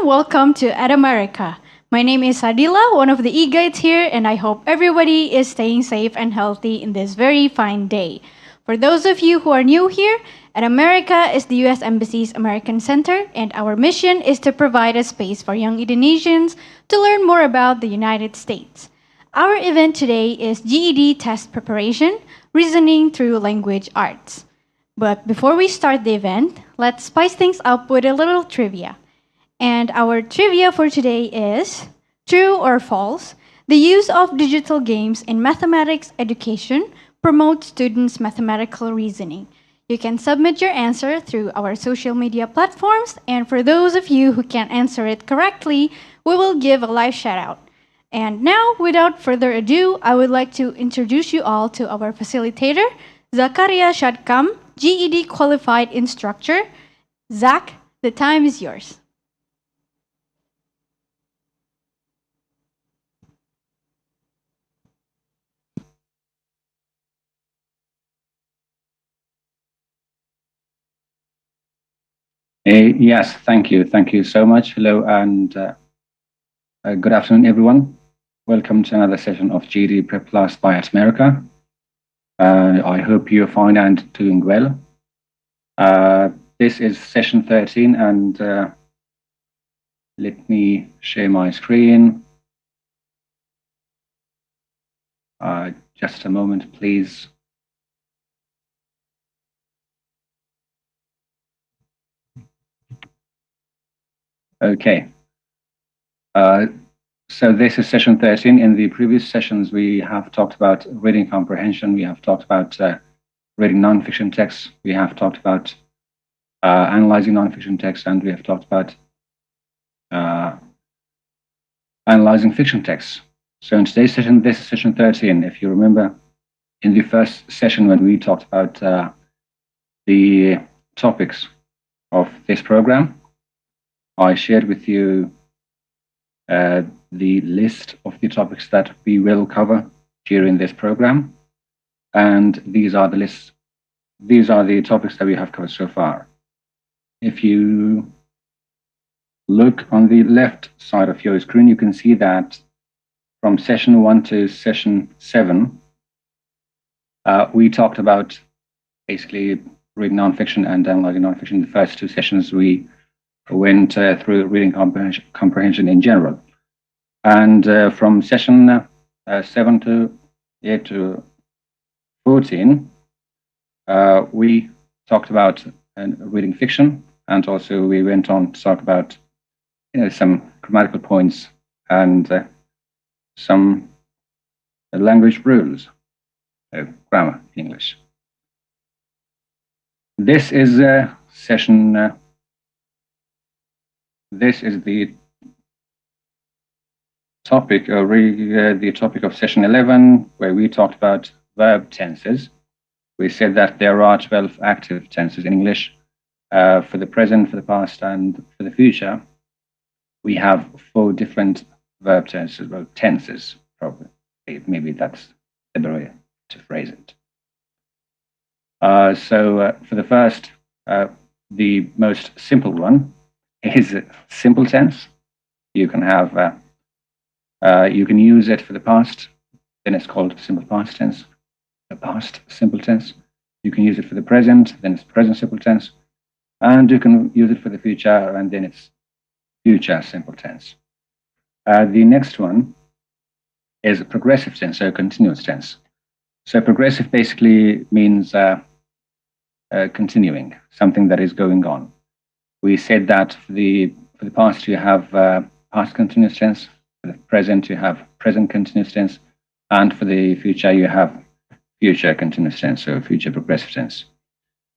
warm welcome to At America. My name is Adila, one of the e-guides here, and I hope everybody is staying safe and healthy in this very fine day. For those of you who are new here, At America is the U.S. Embassy's American Center, and our mission is to provide a space for young Indonesians to learn more about the United States. Our event today is GED test preparation, reasoning through language arts. But before we start the event, let's spice things up with a little trivia. And our trivia for today is true or false. The use of digital games in mathematics education promotes students' mathematical reasoning. You can submit your answer through our social media platforms, and for those of you who can't answer it correctly, we will give a live shout out. And now, without further ado, I would like to introduce you all to our facilitator, Zakaria Shadkam, GED qualified instructor. Zach, the time is yours. Yes, thank you. Thank you so much. Hello and good afternoon, everyone. Welcome to another session of GED Prep Plus by At America. I hope you're fine and doing well. This is session 13, and let me share my screen. Just a moment, please. Okay. So this is session 13. In the previous sessions, we have talked about reading comprehension. We have talked about reading nonfiction texts. We have talked about analyzing nonfiction texts, and we have talked about analyzing fiction texts. So in today's session, this is session 13. If you remember, in the first session when we talked about the topics of this program, I shared with you the list of the topics that we will cover during this program, and these are the topics that we have covered so far. If you look on the left side of your screen, you can see that from session 1 to session 7, we talked about basically reading nonfiction and analyzing nonfiction. The first two sessions we went through reading comprehension in general. And from session 7 to 8 to 14, we talked about reading fiction, and also we went on to talk about some grammatical points and some language rules, grammar in English. This is session. This is the topic, the topic of session 11, where we talked about verb tenses. We said that there are 12 active tenses in English. For the present, for the past, and for the future, we have 4 different verb tenses, well, tenses, probably. Maybe that's the better way to phrase it. So for the first, the most simple one is simple tense. You can have, you can use it for the past, then it's called simple past tense, the past simple tense. You can use it for the present, then it's present simple tense. And you can use it for the future, and then it's future simple tense. The next one is progressive tense, so continuous tense. So progressive basically means continuing, something that is going on. We said that for the past you have past continuous tense, for the present you have present continuous tense, and for the future you have future continuous tense, so future progressive tense.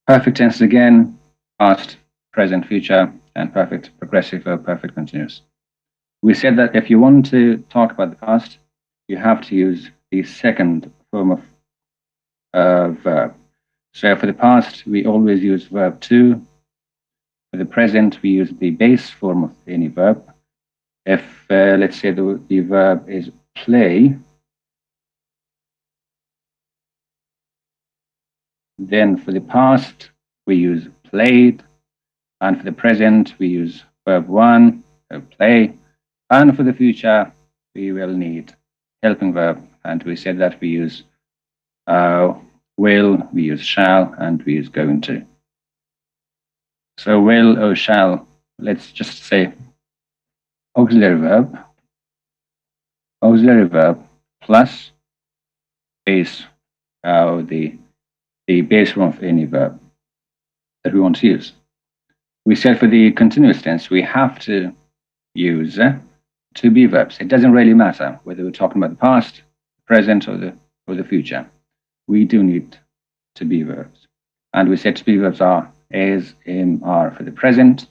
Perfect tense again, past, present, future, and perfect progressive or perfect continuous. We said that if you want to talk about the past, you have to use the second form of verb. So for the past, we always use verb to. For the present, we use the base form of any verb. If, let's say, the verb is play, then for the past, we use played. And for the present, we use verb 1. so play. And for the future, we will need helping verb, and we said that we use will, we use shall, and we use going to. So will or shall, let's just say auxiliary verb plus base, the base form of any verb that we want to use. We said for the continuous tense, we have to use to be verbs. It doesn't really matter whether we're talking about the past, present, or the future. We do need to be verbs. And we said to be verbs are is, am, are for the present.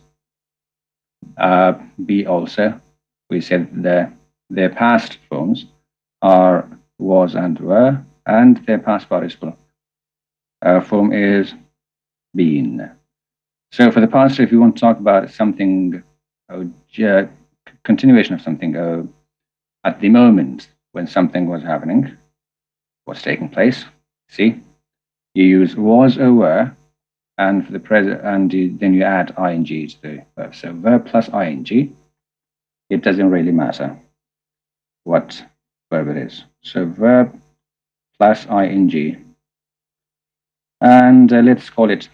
Be also. We said their past forms are was and were, and their past participle form is been. So for the past, if you want to talk about something, continuation of something at the moment when something was happening, was taking place, see, you use was or were, and for the present, and then you add ing to the verb. So verb plus ing, it doesn't really matter what verb it is. So verb plus ing, and let's call it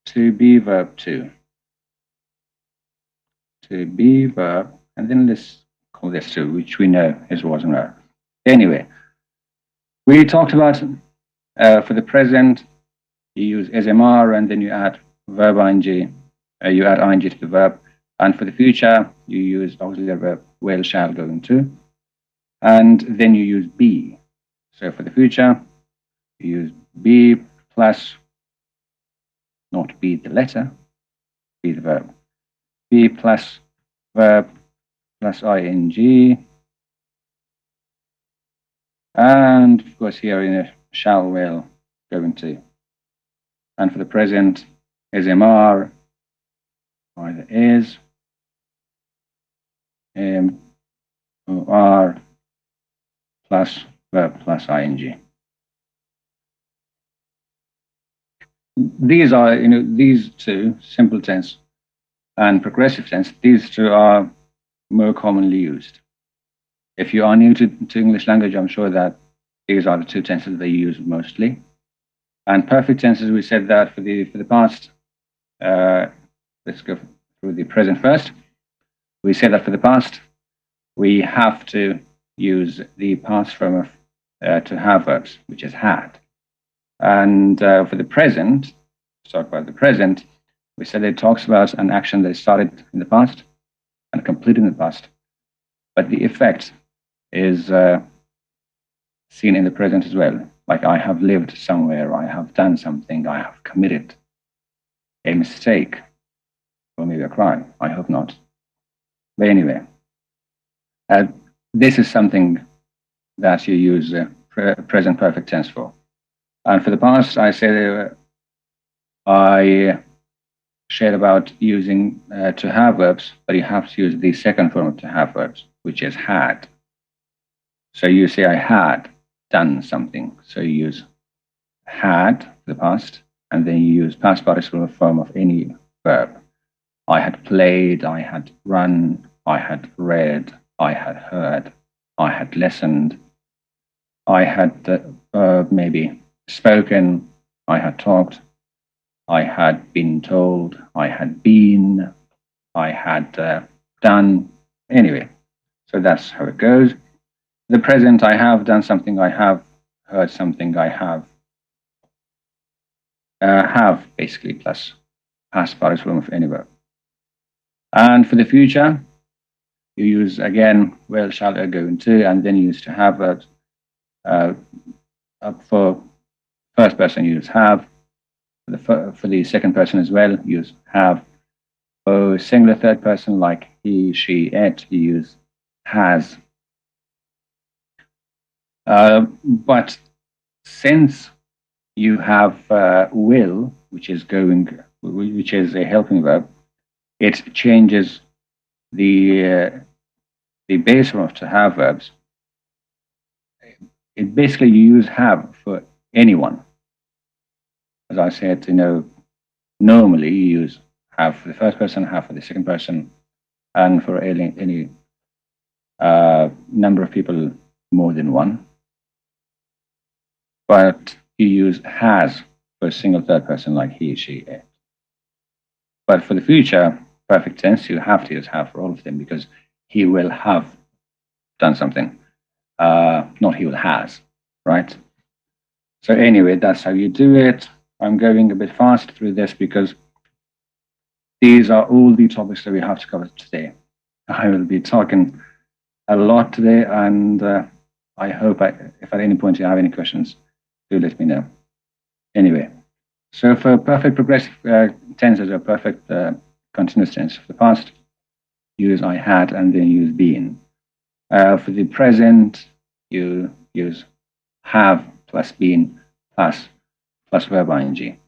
to be verb 2. To be verb, and then let's call this 2, which we know is was and were. Anyway, we talked about for the present, you use SMR, and then you add verb ing, you add ing to the verb. And for the future, you use auxiliary verb will, shall, going to, and then you use be. So for the future, you use be plus, not be the letter, be the verb. Be plus verb plus ing, and of course here in a shall, will, going to. And for the present, SMR, either is, am, or are, plus verb plus ing. These are, these two, simple tense and progressive tense, these two are more commonly used. If you are new to English language, I'm sure that these are the two tenses they use mostly. And perfect tenses, we said that for the past. Let's go through the present first. We said that for the past, we have to use the past form of to have verbs, which is had. And for the present, to talk about the present, we said it talks about an action that started in the past and completed in the past, but the effect is seen in the present as well. Like I have lived somewhere, I have done something, I have committed a mistake, or maybe a crime. I hope not. But anyway, this is something that you use present perfect tense for. And for the past, I said I shared about using to have verbs, but you have to use the second form of to have verbs, which is had. So you say I had done something. So you use had for the past, and then you use past participle form of any verb. I had played, I had run, I had read, I had heard, I had listened, I had maybe spoken, I had talked, I had been told, I had been, I had done. Anyway, so that's how it goes. The present, I have done something, I have heard something, I have basically plus past participle of any verb. And for the future, you use again will, shall, are, going to, and then you use to have verbs. For first person, you use have. For the second person as well, use have. For singular third person, like he, she, it, you use has. But since you have will, which is a helping verb, it changes the base form of to have verbs. It basically you use have for anyone. As I said, normally you use have for the first person, have for the second person, and for any number of people more than one. But you use has for a single third person like he, she, it. But for the future perfect tense, you have to use have for all of them because he will have done something, not he will has, right? So anyway, that's how you do it. I'm going a bit fast through this because these are all the topics that we have to cover today. I will be talking a lot today, and I hope if at any point you have any questions, do let me know. Anyway, so for perfect progressive tenses or perfect continuous tense for the past, use I had and then use been. For the present, you use have plus been plus verb ing.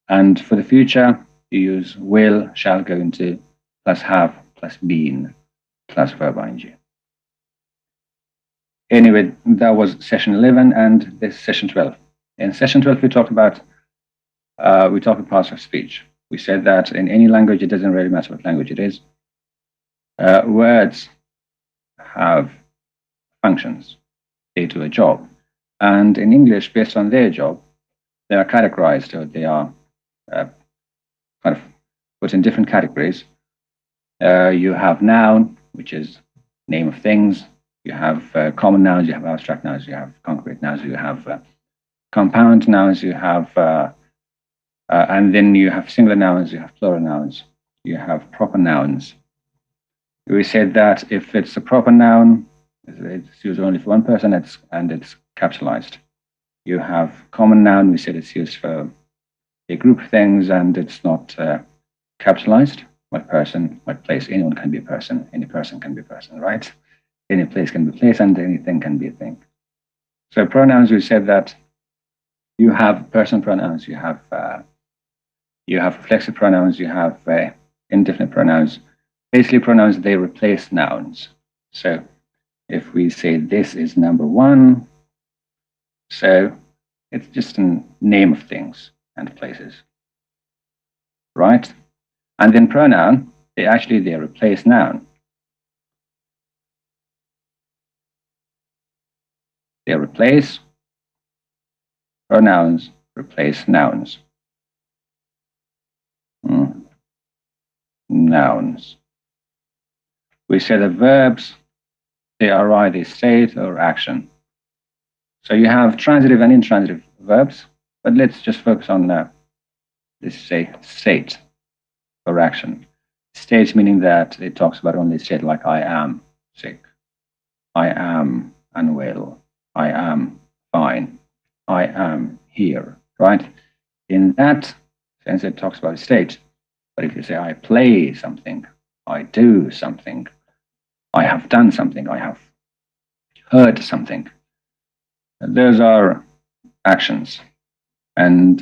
And for the future, you use will, shall go into plus have plus been plus verb ing. Anyway, that was session 11 and this is session 12. In session 12, we talked about parts of speech. We said that in any language, it doesn't really matter what language it is. Words have functions. They do a job. And in English, based on their job, they are categorized, or they are kind of put in different categories. You have noun, which is name of things. You have common nouns, you have abstract nouns, you have concrete nouns, you have compound nouns, you have, and then you have singular nouns, you have plural nouns, you have proper nouns. We said that if it's a proper noun, it's used only for one person, and it's capitalized. You have common noun, we said it's used for a group of things, and it's not capitalized. What person, what place, anyone can be a person, any person can be a person, right? Any place can be a place, and anything can be a thing. So pronouns, we said that you have personal pronouns, you have reflexive pronouns, you have indefinite pronouns. Basically, pronouns, they replace nouns. So if we say this is number one, so it's just a name of things and places, right? And then pronoun, they replace noun. They replace pronouns, replace nouns. Nouns. We say the verbs, they are either state or action. So you have transitive and intransitive verbs, but let's just focus on, let's say, state or action. State meaning that it talks about only state, like I am sick, I am unwell, I am fine, I am here, right? In that sense, it talks about state. But if you say I play something, I do something, I have done something, I have heard something, those are actions. And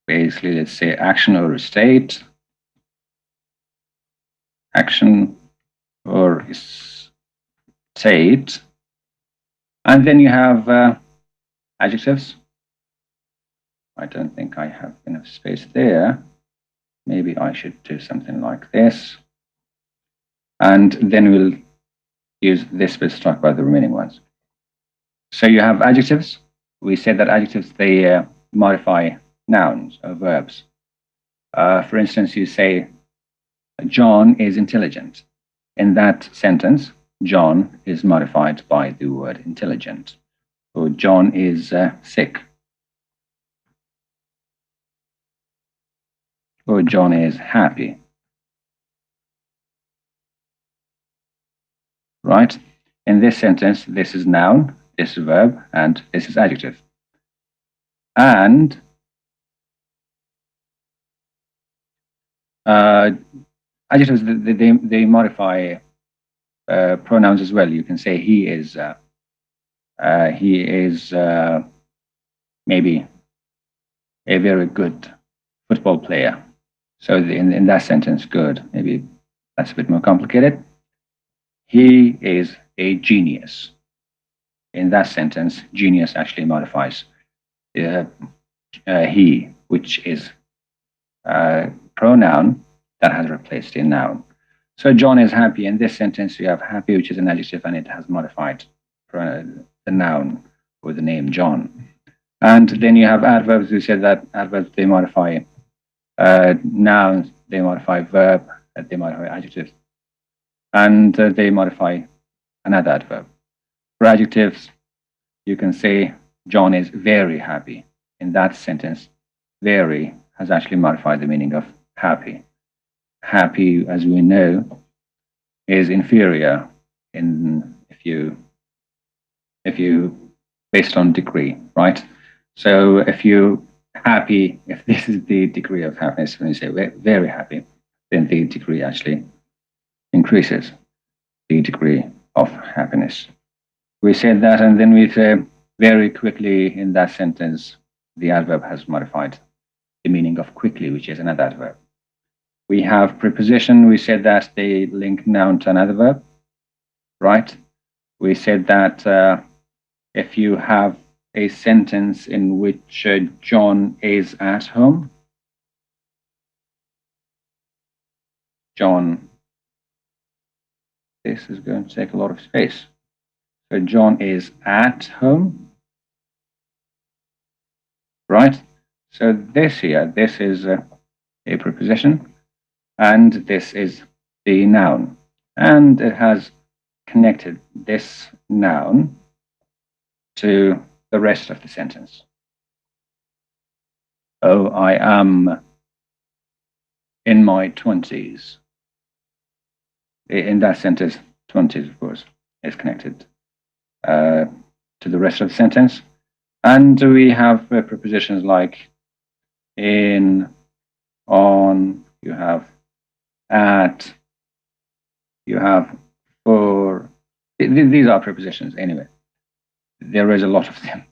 basically, let's say action or state, action or state. And then you have adjectives. I don't think I have enough space there. Maybe I should do something like this. And then we'll use this bit to talk about the remaining ones. So you have adjectives. We said that adjectives, they modify nouns or verbs. For instance, you say, John is intelligent. In that sentence, John is modified by the word intelligent. So John is sick. Or John is happy. Right? In this sentence, this is noun, this is verb, and this is adjective. And adjectives, they modify pronouns as well. You can say he is maybe a very good football player. So in that sentence, good. Maybe that's a bit more complicated. He is a genius. In that sentence, genius actually modifies he, which is a pronoun that has replaced a noun. So John is happy. In this sentence, you have happy, which is an adjective, and it has modified the noun or the name John. And then you have adverbs. We said that adverbs, they modify nouns, they modify verb, they modify adjectives, and they modify another adverb. For adjectives, you can say John is very happy. In that sentence, very has actually modified the meaning of happy. Happy, as we know, is inferior if you based on degree, right? So if you happy, if this is the degree of happiness, when you say very happy, then the degree actually increases the degree of happiness. We said that, and then we say very quickly in that sentence, the adverb has modified the meaning of quickly, which is another adverb. We have preposition. We said that they link noun to another verb, right? We said that if you have a sentence in which John is at home, John, this is going to take a lot of space. So John is at home, right? So this here, this is a preposition, and this is the noun. And it has connected this noun to the rest of the sentence. Oh, I am in my 20s. In that sentence, 20s, of course, is connected to the rest of the sentence. And we have prepositions like in, on, you have at, you have for. These are prepositions anyway. There is a lot of them.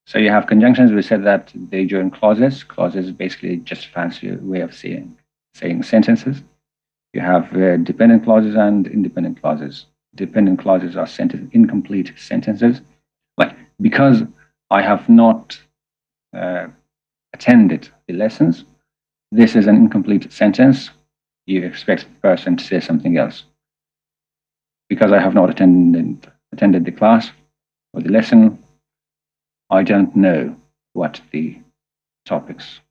So you have conjunctions. We said that they join clauses. Clauses is basically just a fancy way of saying sentences. You have dependent clauses and independent clauses. Dependent clauses are incomplete sentences. Like, because I have not attended the lessons, this is an incomplete sentence. You expect the person to say something else. Because I have not attended the class or the lesson, I don't know what the topics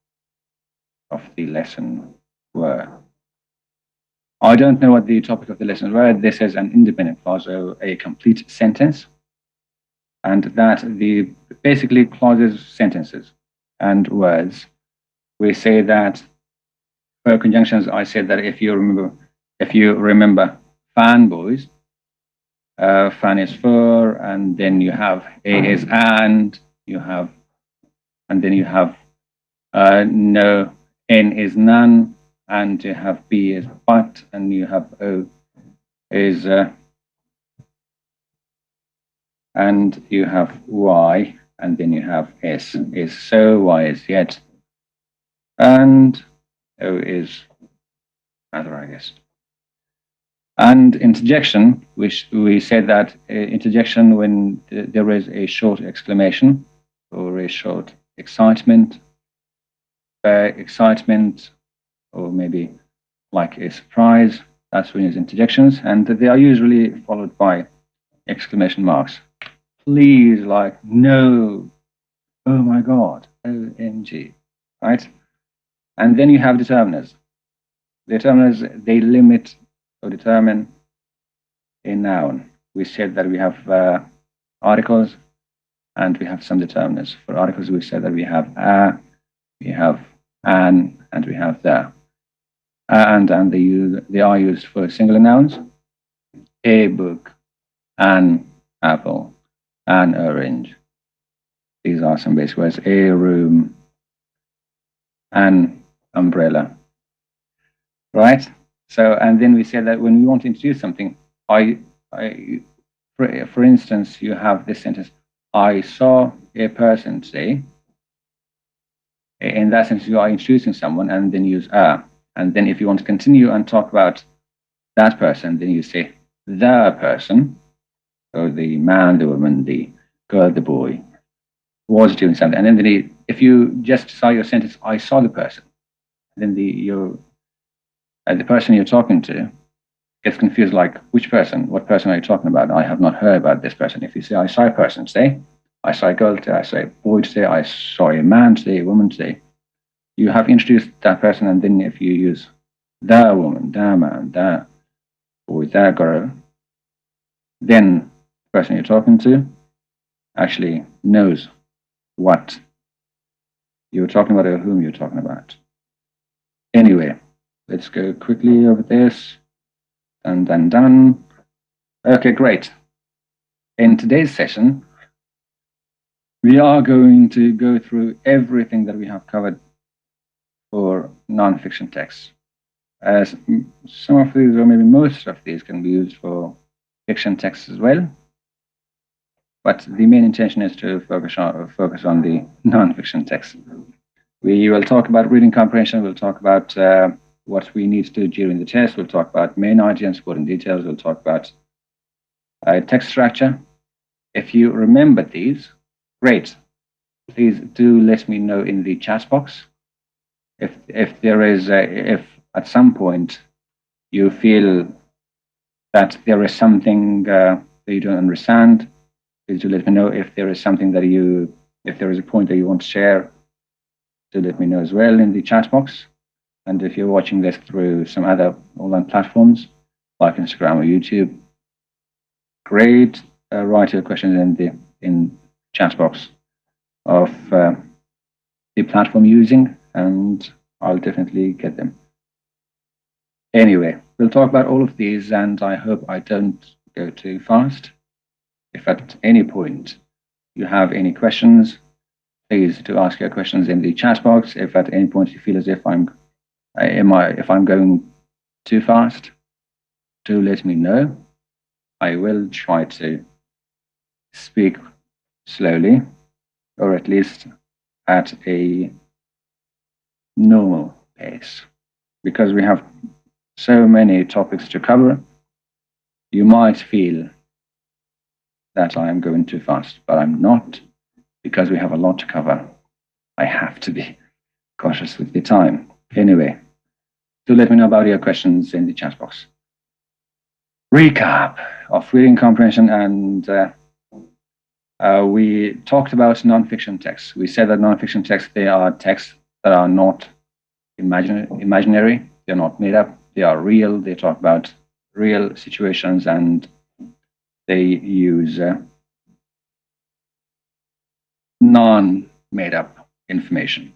of the lesson were. I don't know what the topic of the lesson were. This is an independent clause, so a complete sentence. And that the basically clauses, sentences, and words. We say that for conjunctions, I said that if you remember fanboys, fan is for, and then you have a is and, and then you have no, n is none, and you have b is but, and you have o is and you have y, and then you have s is so, y is yet, and o is other, I guess. And interjection, which we said that interjection when there is a short exclamation or a short excitement, or maybe like a surprise, that's when it's interjections, and they are usually followed by exclamation marks. Please, like, no, oh my God, OMG, right? And then you have determiners. Determiners, they limit or determine a noun. We said that we have articles and we have some determiners. For articles, we said that we have a, we have an, and we have the. And they are used for singular nouns. A book, an apple, an orange. These are some basic words. A room, an umbrella. Right? So, and then we said that when we want to introduce something, for instance, you have this sentence, I saw a person today. In that sentence, you are introducing someone and then use a. And then if you want to continue and talk about that person, then you say the person. So the man, the woman, the girl, the boy was doing something. And then if you just saw your sentence, I saw the person, then the person you're talking to gets confused, like, which person? What person are you talking about? I have not heard about this person. If you say, I saw a person today, I saw a girl today, I saw a boy today, I saw a man today, a woman today. You have introduced that person, and then if you use the woman, the man, the boy, the girl, then the person you're talking to actually knows what you're talking about or whom you're talking about. Anyway, let's go quickly over this. Done. Okay, great. In today's session, we are going to go through everything that we have covered for nonfiction texts. As some of these, or maybe most of these, can be used for fiction texts as well. But the main intention is to focus on the nonfiction text. We will talk about reading comprehension. We'll talk about what we need to do during the test. We'll talk about main idea and supporting details. We'll talk about text structure. If you remember these, great. Please do let me know in the chat box. If there is, if at some point you feel that there is something that you don't understand, please do let me know. If there is something that if there is a point that you want to share, do let me know as well in the chat box. And if you're watching this through some other online platforms like Instagram or YouTube, great. Write your questions in chat box of the platform using, and I'll definitely get them. Anyway, we'll talk about all of these, and I hope I don't go too fast. If at any point you have any questions, please do ask your questions in the chat box. If at any point you feel as if I'm going too fast, do let me know. I will try to speak slowly, or at least at a normal pace, because we have so many topics to cover. You might feel that I am going too fast, but I'm not, because we have a lot to cover. I have to be cautious with the time. Anyway, do let me know about your questions in the chat box. Recap of reading comprehension, and we talked about nonfiction texts. We said that nonfiction texts, they are texts that are not imaginary, they're not made up, they are real, they talk about real situations, and they use non-made up information.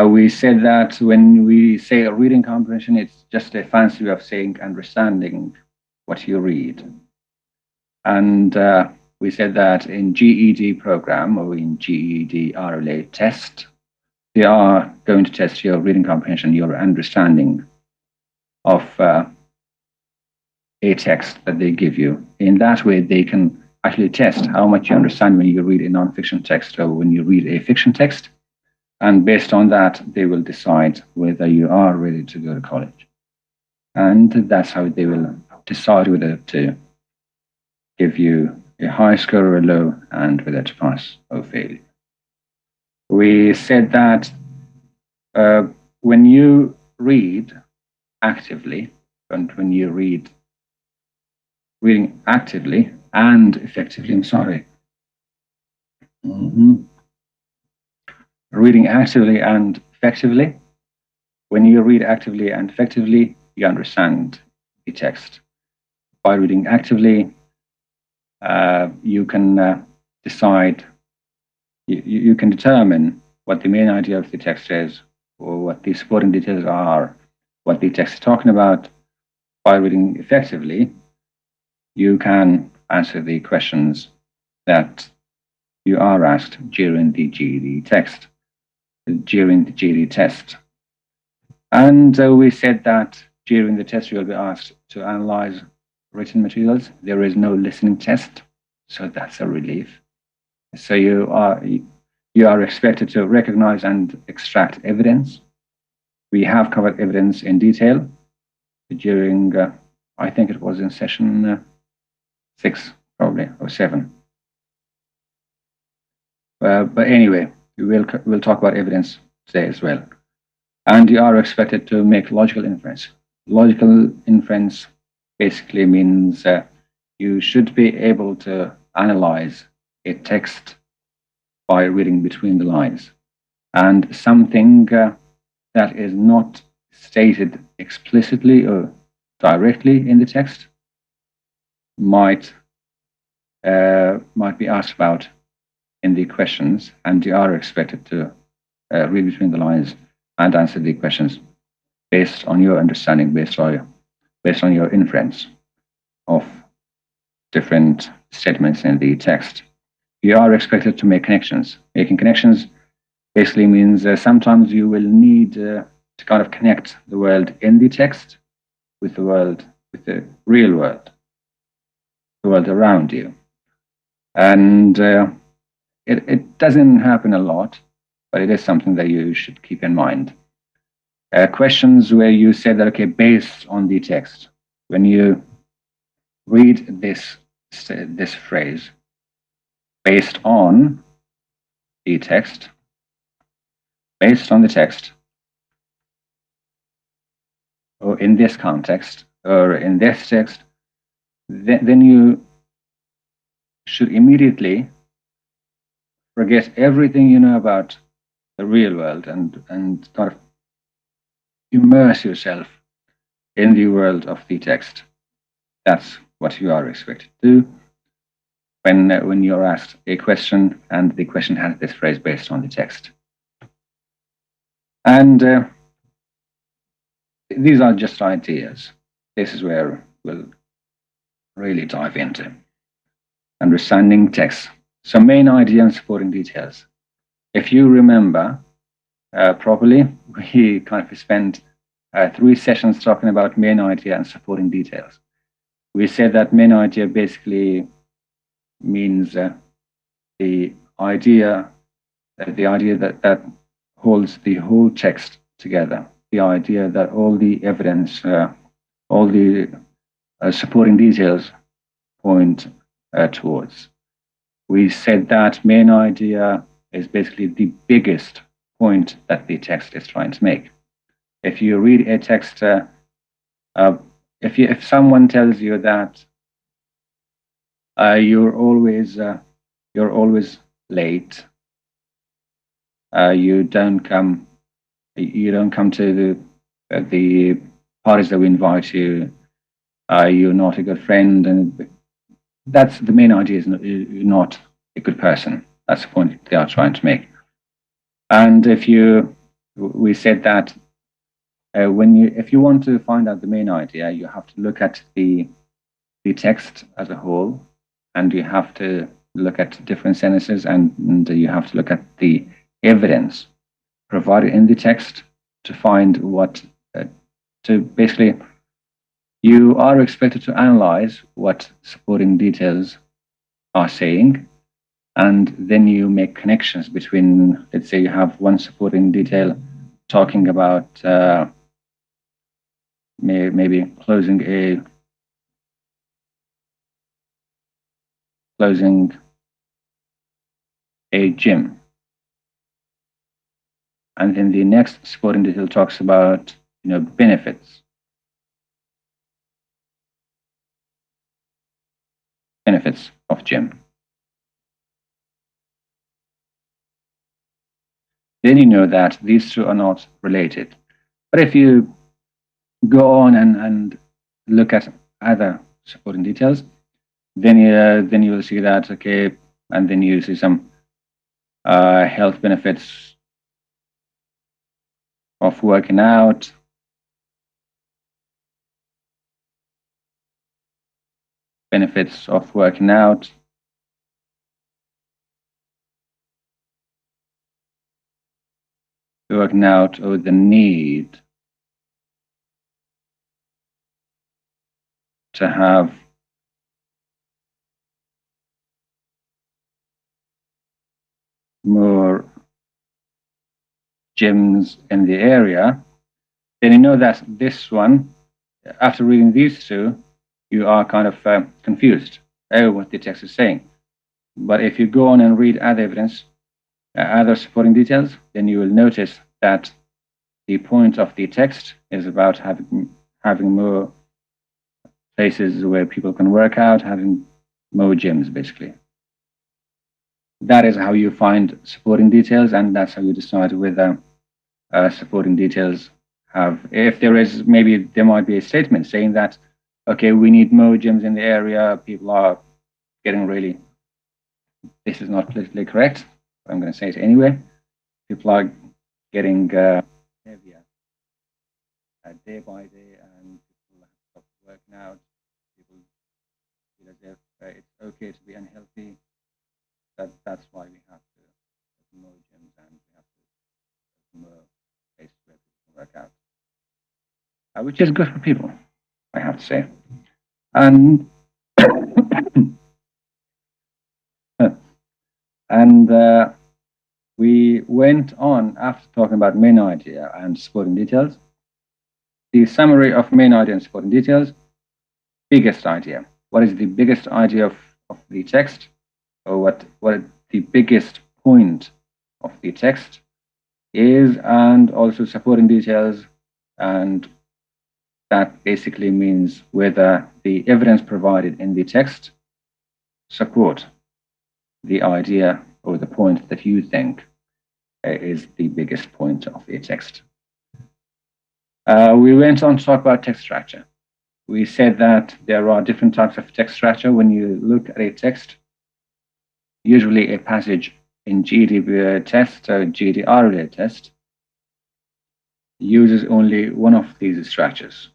We said that when we say reading comprehension, it's just a fancy way of saying understanding what you read. And we said that in GED program, or in GED RLA test, they are going to test your reading comprehension, your understanding of a text that they give you. In that way, they can actually test how much you understand when you read a nonfiction text or when you read a fiction text. And based on that, they will decide whether you are ready to go to college. And that's how they will decide whether to give you a high score or a low, and whether to pass or fail. We said that when you read actively, and when you reading actively and effectively, reading actively and effectively. When you read actively and effectively, you understand the text. By reading actively, you can decide, you can determine what the main idea of the text is, or what the supporting details are, what the text is talking about. By reading effectively, you can answer the questions that you are asked during the GED test. And we said that during the test, you will be asked to analyze written materials. There is no listening test, so that's a relief. So you are expected to recognize and extract evidence. We have covered evidence in detail during, I think it was in session 6, probably, or 7. But anyway, we'll talk about evidence today as well. And you are expected to make logical inference. Logical inference basically means you should be able to analyze a text by reading between the lines. And something that is not stated explicitly or directly in the text might be asked about in the questions, and you are expected to read between the lines and answer the questions based on your understanding, based on your inference of different statements in the text. You are expected to make connections. Making connections basically means sometimes you will need to kind of connect the world in the text with the world, with the real world, the world around you. And it doesn't happen a lot, but it is something that you should keep in mind. Questions where you say that, okay, based on the text, when you read this phrase, based on the text, based on the text, or in this context, or in this text, then you should immediately forget everything you know about the real world and kind of immerse yourself in the world of the text. That's what you are expected to do when you're asked a question and the question has this phrase based on the text. And these are just ideas. This is where we'll really dive into understanding text. So main idea and supporting details. If you remember properly, we kind of spent 3 sessions talking about main idea and supporting details. We said that main idea basically means the idea that holds the whole text together. The idea that all the evidence, all the supporting details point towards. We said that main idea is basically the biggest point that the text is trying to make. If you read a text, if someone tells you that you're always late, you don't come to the parties that we invite you, you're not a good friend, and that's the main idea. You're not a good person. That's the point they are trying to make. And we said that if you want to find out the main idea, you have to look at the text as a whole, and you have to look at different sentences, and you have to look at the evidence provided in the text to find basically you are expected to analyze what supporting details are saying, and then you make connections between, let's say you have one supporting detail talking about maybe closing a gym. And then the next supporting detail talks about benefits of gym. Then you know that these two are not related. But if you go on and look at other supporting details, then you will see that, okay, and then you see some health benefits of working out, benefits of working out, or the need to have more gyms in the area, then you know that this one, after reading these two, you are kind of confused what the text is saying. But if you go on and read other evidence, other supporting details, then you will notice that the point of the text is about having having more places where people can work out, having more gyms, basically. That is how you find supporting details, and that's how you decide whether supporting details have, if there is, maybe there might be a statement saying that, okay, we need more gyms in the area, people are getting really, this is not politically correct, but I'm going to say it anyway, people are getting heavier day by day, and people have stopped working out, people feel as if it's okay to be unhealthy. That's why we have to have more gyms, and we have to have more places where people can work out, which is good for people, I have to say. And and we went on after talking about main idea and supporting details. The summary of main idea and supporting details. Biggest idea. What is the biggest idea of the text? Or what the biggest point of the text is, and also supporting details, and that basically means whether the evidence provided in the text support the idea or the point that you think is the biggest point of the text. We went on to talk about text structure. We said that there are different types of text structure. When you look at a text, usually a passage in GED test or GED related test uses only one of these structures.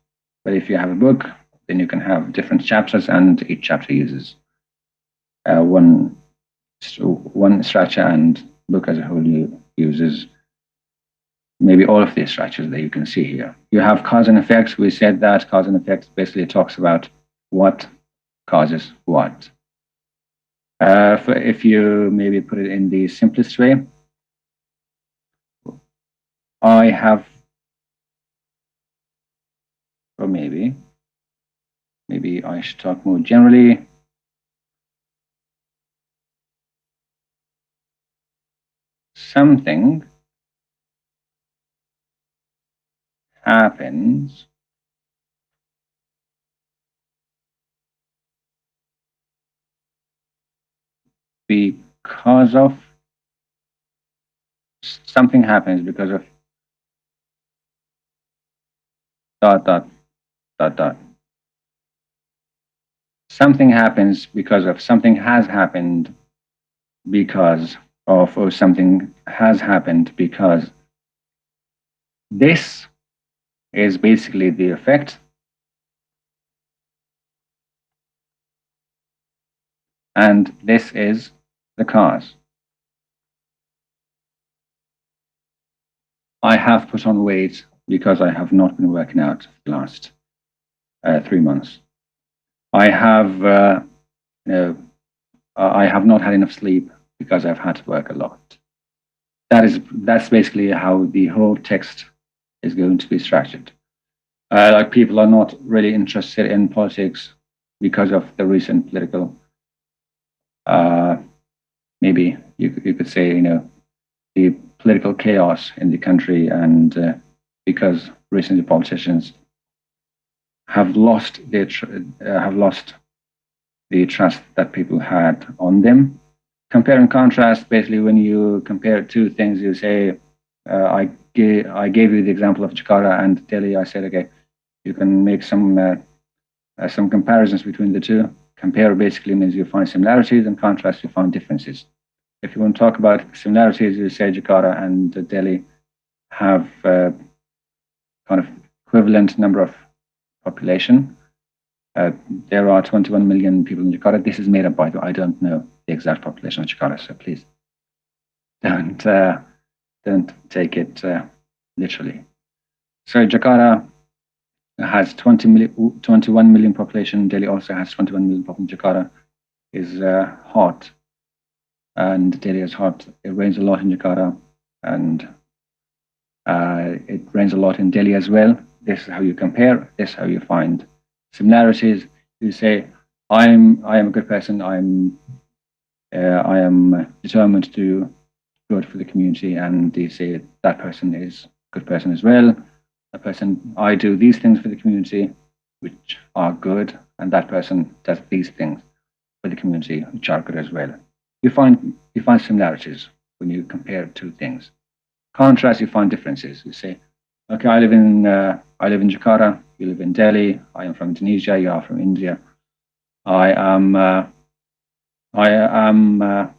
But if you have a book, then you can have different chapters, and each chapter uses one structure, and book as a whole uses maybe all of these structures that you can see here. You have cause and effects. We said that cause and effects basically talks about what causes what. If you maybe put it in the simplest way, I have, or maybe I should talk more generally. Something happens because of, something happens because of dot, dot, dot, dot. Something happens because of, something has happened because of, or something has happened because. This is basically the effect, and this is the cause. I have put on weight because I have not been working out for the last 3 months. I have, I have not had enough sleep because I've had to work a lot. That's basically how the whole text is going to be structured. Like, people are not really interested in politics because of the recent political, maybe you could say, the political chaos in the country, and because recently politicians have lost the trust that people had on them. Compare and contrast, basically, when you compare two things, you say, I gave you the example of Jakarta and Delhi. I said, okay, you can make some comparisons between the two. Compare basically means you find similarities, and contrast, you find differences. If you want to talk about similarities, you say Jakarta and Delhi have kind of equivalent number of population. There are 21 million people in Jakarta. This is made up by, I don't know the exact population of Jakarta, so please don't take it literally. So Jakarta has 21 million population. Delhi also has 21 million population. Jakarta is hot, and Delhi is hot. It rains a lot in Jakarta, and it rains a lot in Delhi as well. This is how you compare. This is how you find similarities. You say, I am a good person. I am determined to do good for the community, and they say that person is a good person as well. I do these things for the community, which are good, and that person does these things for the community, which are good as well. You find similarities when you compare two things. Contrast, you find differences. You say, okay, I live in Jakarta. You live in Delhi. I am from Indonesia. You are from India. I am a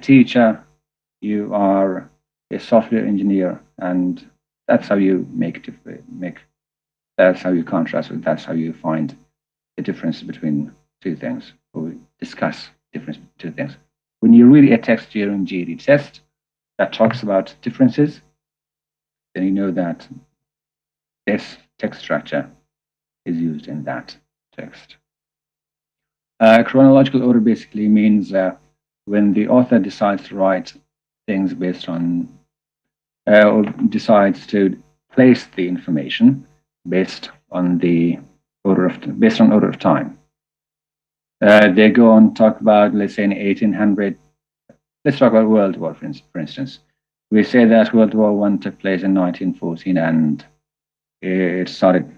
teacher. You are a software engineer, and that's how you that's how you contrast with. That's how you find the difference between two things, or discuss difference between two things. When you read a text during GED test that talks about differences, then you know that this text structure is used in that text. Chronological order basically means when the author decides to write things based on, or decides to place the information based on order of time. They go on to talk about, let's say, in 1800. Let's talk about World War, for instance. We say that World War I took place in 1914, and it started,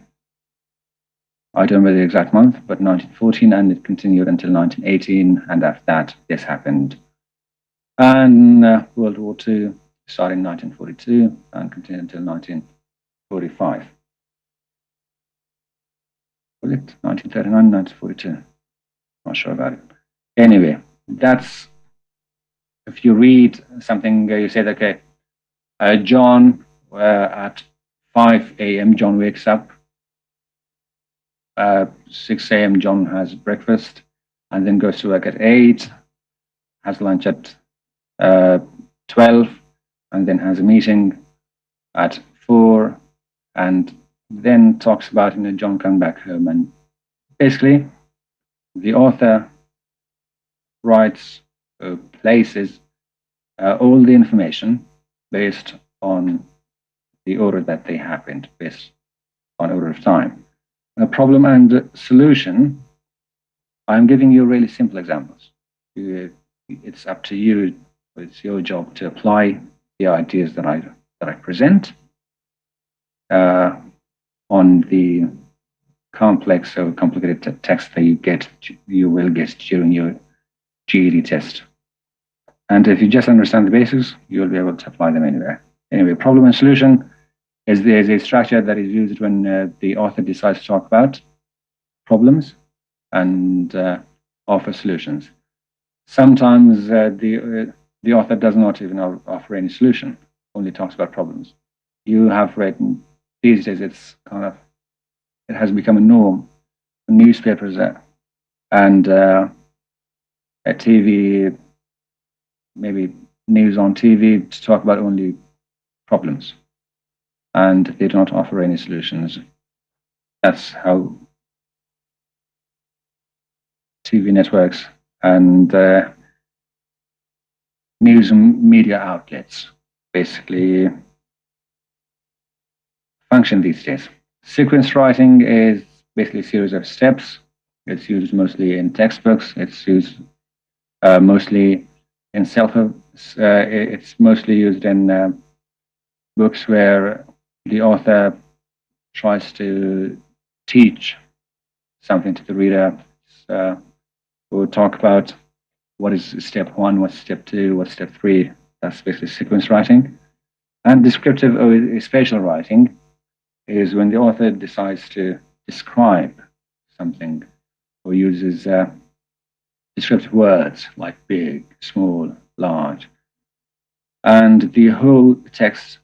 I don't remember the exact month, but 1914, and it continued until 1918, and after that, this happened. And World War II started in 1942 and continued until 1945. Was it 1939, 1942? Not sure about it. Anyway, that's, if you read something, you say, okay, John, at 5 a.m., John wakes up. 6 a.m., John has breakfast and then goes to work at 8, has lunch at 12, and then has a meeting at 4, and then talks about, John coming back home. And basically, the author writes, places all the information based on the order that they happened, based on order of time. A problem and solution, I'm giving you really simple examples. It's up to you. It's your job to apply the ideas that I present on the complex or complicated text that you will get during your GED test. And if you just understand the basics, you'll be able to apply them anywhere. Anyway, problem and solution is there's a structure that is used when the author decides to talk about problems and offer solutions. Sometimes the author does not even offer any solution, only talks about problems. You have read, these days it has become a norm. Newspapers and TV, maybe news on TV, to talk about only problems, and they do not offer any solutions. That's how TV networks and news and media outlets basically function these days. Sequence writing is basically a series of steps. It's used mostly in textbooks. It's used mostly in it's mostly used in books where the author tries to teach something to the reader. We'll talk about what is step 1, what's step 2, what's step 3. That's basically sequence writing. And descriptive or spatial writing is when the author decides to describe something or uses descriptive words like big, small, large. And the whole text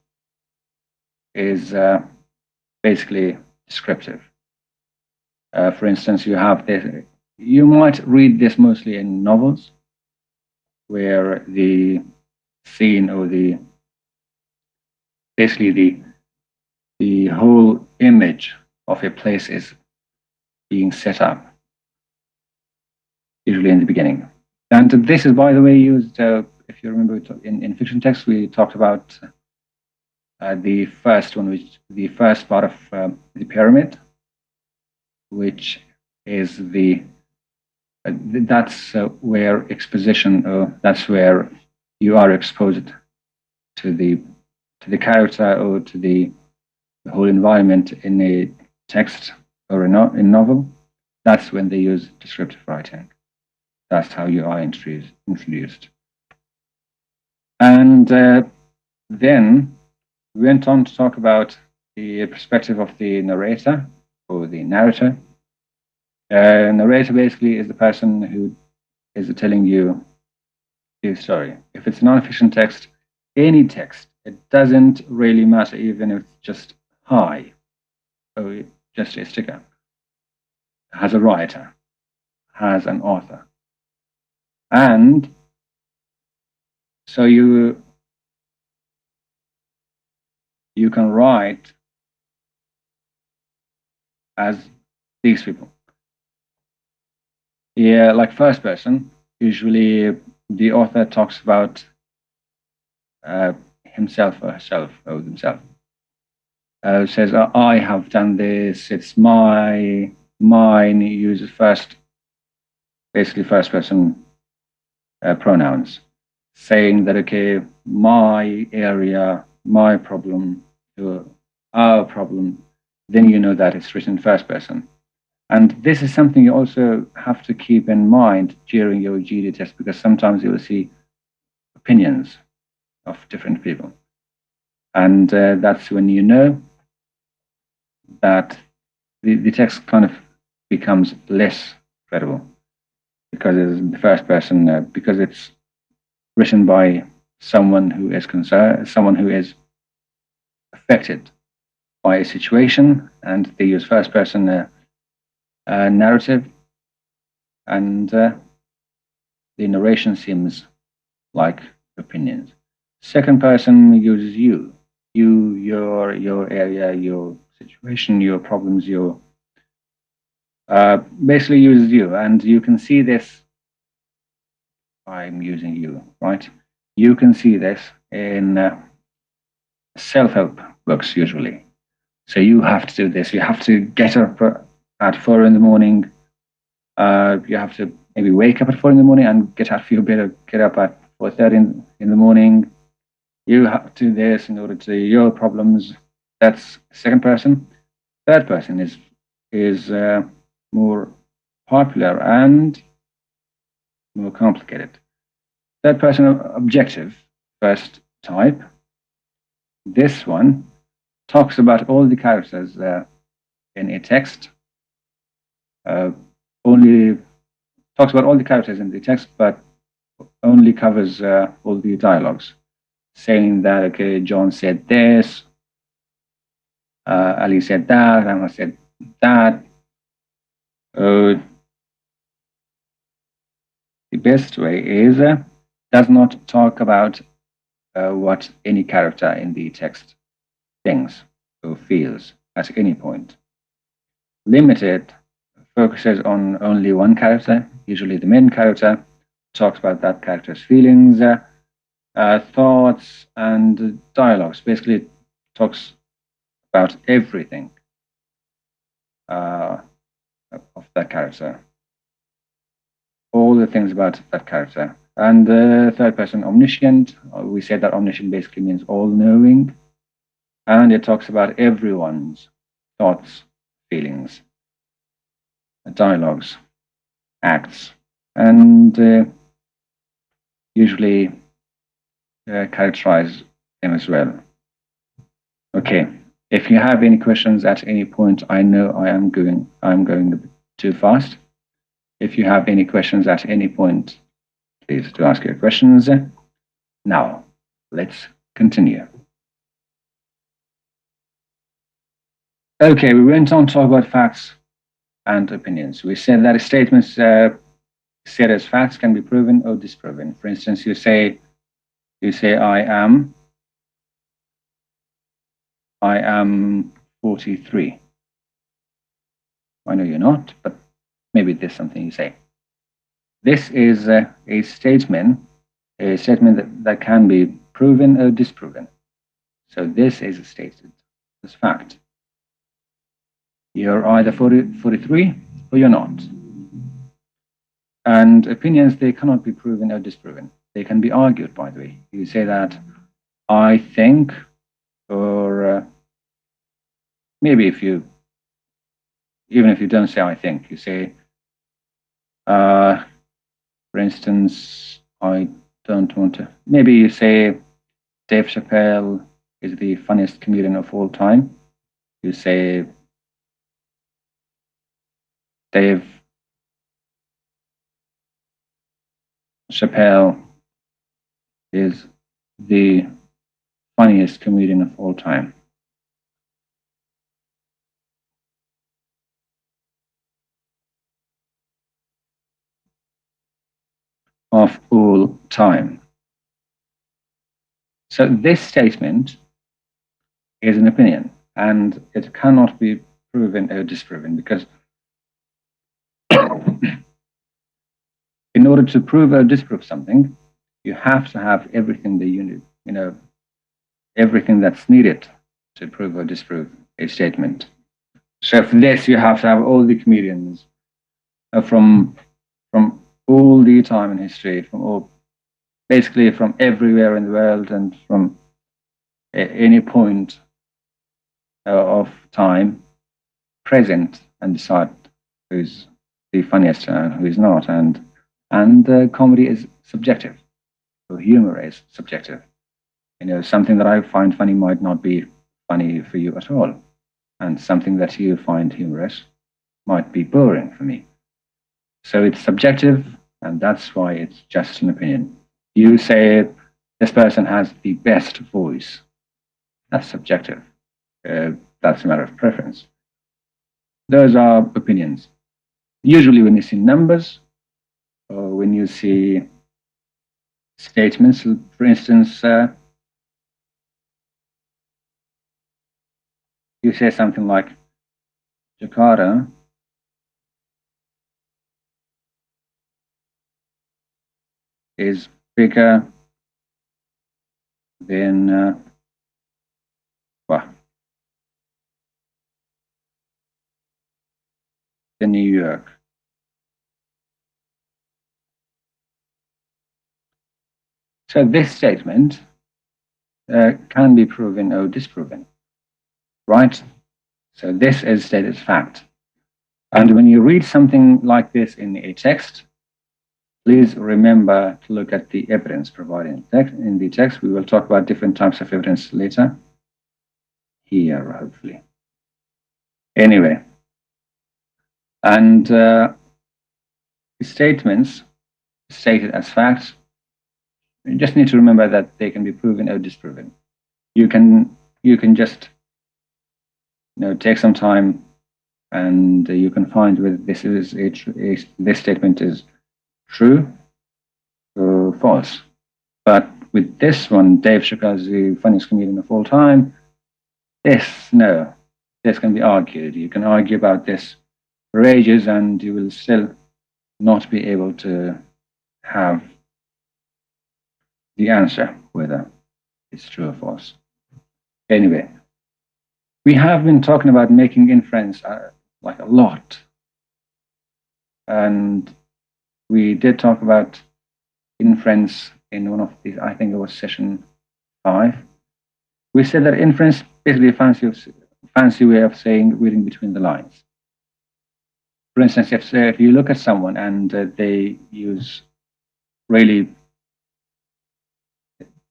is basically descriptive. For instance, you have this. You might read this mostly in novels, where the scene or basically the whole image of a place is being set up, usually in the beginning. And this is, by the way, used, if you remember, in fiction text, we talked about the first one, the first part of the pyramid, which is that's where exposition, that's where you are exposed to the character or to the the whole environment in a text or a novel, that's when they use descriptive writing. That's how you are introduced. And then we went on to talk about the perspective of the narrator or the narrator. Narrator basically is the person who is telling you the story. If it's a nonfiction text, any text, it doesn't really matter even if it's just hi or just a sticker, has a writer, has an author. And so you can write as these people. Yeah, like first person, usually the author talks about himself or herself or themselves. Says, I have done this, it's mine, uses basically first person pronouns, saying that, okay, my area, my problem, our problem, then you know that it's written first person. And this is something you also have to keep in mind during your GED test, because sometimes you will see opinions of different people. And that's when you know that the text kind of becomes less credible, because it's the first person, because it's written by someone who is concerned, someone who is affected by a situation, and they use first person narrative, and the narration seems like opinions. Second person uses you, your area, your situation, your problems, your basically uses you, and you can see this. I'm using you, right? You can see this in self-help books usually. So you have to do this. You have to get up at 4 in the morning. You have to maybe wake up at 4 in the morning and get out of your bed, or get up at 4:30 in the morning. You have to do this in order to your problems. That's second person. Third person is more popular and more complicated. Third person objective, first type. This one talks about all the characters in a text. Only talks about all the characters in the text, but only covers all the dialogues, saying that, okay, John said this, Ali said that, Emma said that. The best way is does not talk about what any character in the text thinks or feels at any point. Limited focuses on only one character, usually the main character, talks about that character's feelings, thoughts, and dialogues. Basically, talks about everything of that character, all the things about that character. And the third person, omniscient, we said that omniscient basically means all-knowing, and it talks about everyone's thoughts, feelings, dialogues, acts, and usually characterize them as well. Okay, if you have any questions at any point, I know I'm going a bit too fast. If you have any questions at any point, please do ask your questions. Now, let's continue. Okay, we went on to talk about facts and opinions. We said that statements said as facts can be proven or disproven. For instance, you say I am 43. I know you're not, but maybe there's something you say. This is a statement that can be proven or disproven. So this is stated as fact. You're either 43 or you're not. And opinions, they cannot be proven or disproven. They can be argued, by the way. You say that I think, or maybe even if you don't say I think, you say, for instance, I don't want to, maybe you say Dave Chappelle is the funniest comedian of all time. You say Dave Chappelle is the funniest comedian of all time. Of all time. So this statement is an opinion, and it cannot be proven or disproven, because in order to prove or disprove something, you have to have everything that you need, everything that's needed to prove or disprove a statement. So for this, you have to have all the comedians from all the time in history, basically from everywhere in the world and from any point of time present, and decide who's the funniest and who's not. And comedy is subjective, so humor is subjective. Something that I find funny might not be funny for you at all, and something that you find humorous might be boring for me. So it's subjective, and that's why it's just an opinion. You say this person has the best voice. That's subjective. That's a matter of preference. Those are opinions. Usually when you see numbers, or when you see statements, for instance, you say something like, Jakarta is bigger than than New York. So this statement can be proven or disproven, right? So this is stated fact. And when you read something like this in a text, please remember to look at the evidence provided in the text. We will talk about different types of evidence later, here, hopefully. Anyway, and statements stated as facts, you just need to remember that they can be proven or disproven. You can just take some time, and you can find whether this statement is true or false. But with this one, Dave Chappelle is the funniest comedian of all time, this can be argued. You can argue about this for ages, and you will still not be able to have the answer whether it's true or false. Anyway, we have been talking about making inference like a lot, and we did talk about inference in one of these. I think it was session 5. We said that inference basically a fancy way of saying reading between the lines. For instance, if you look at someone and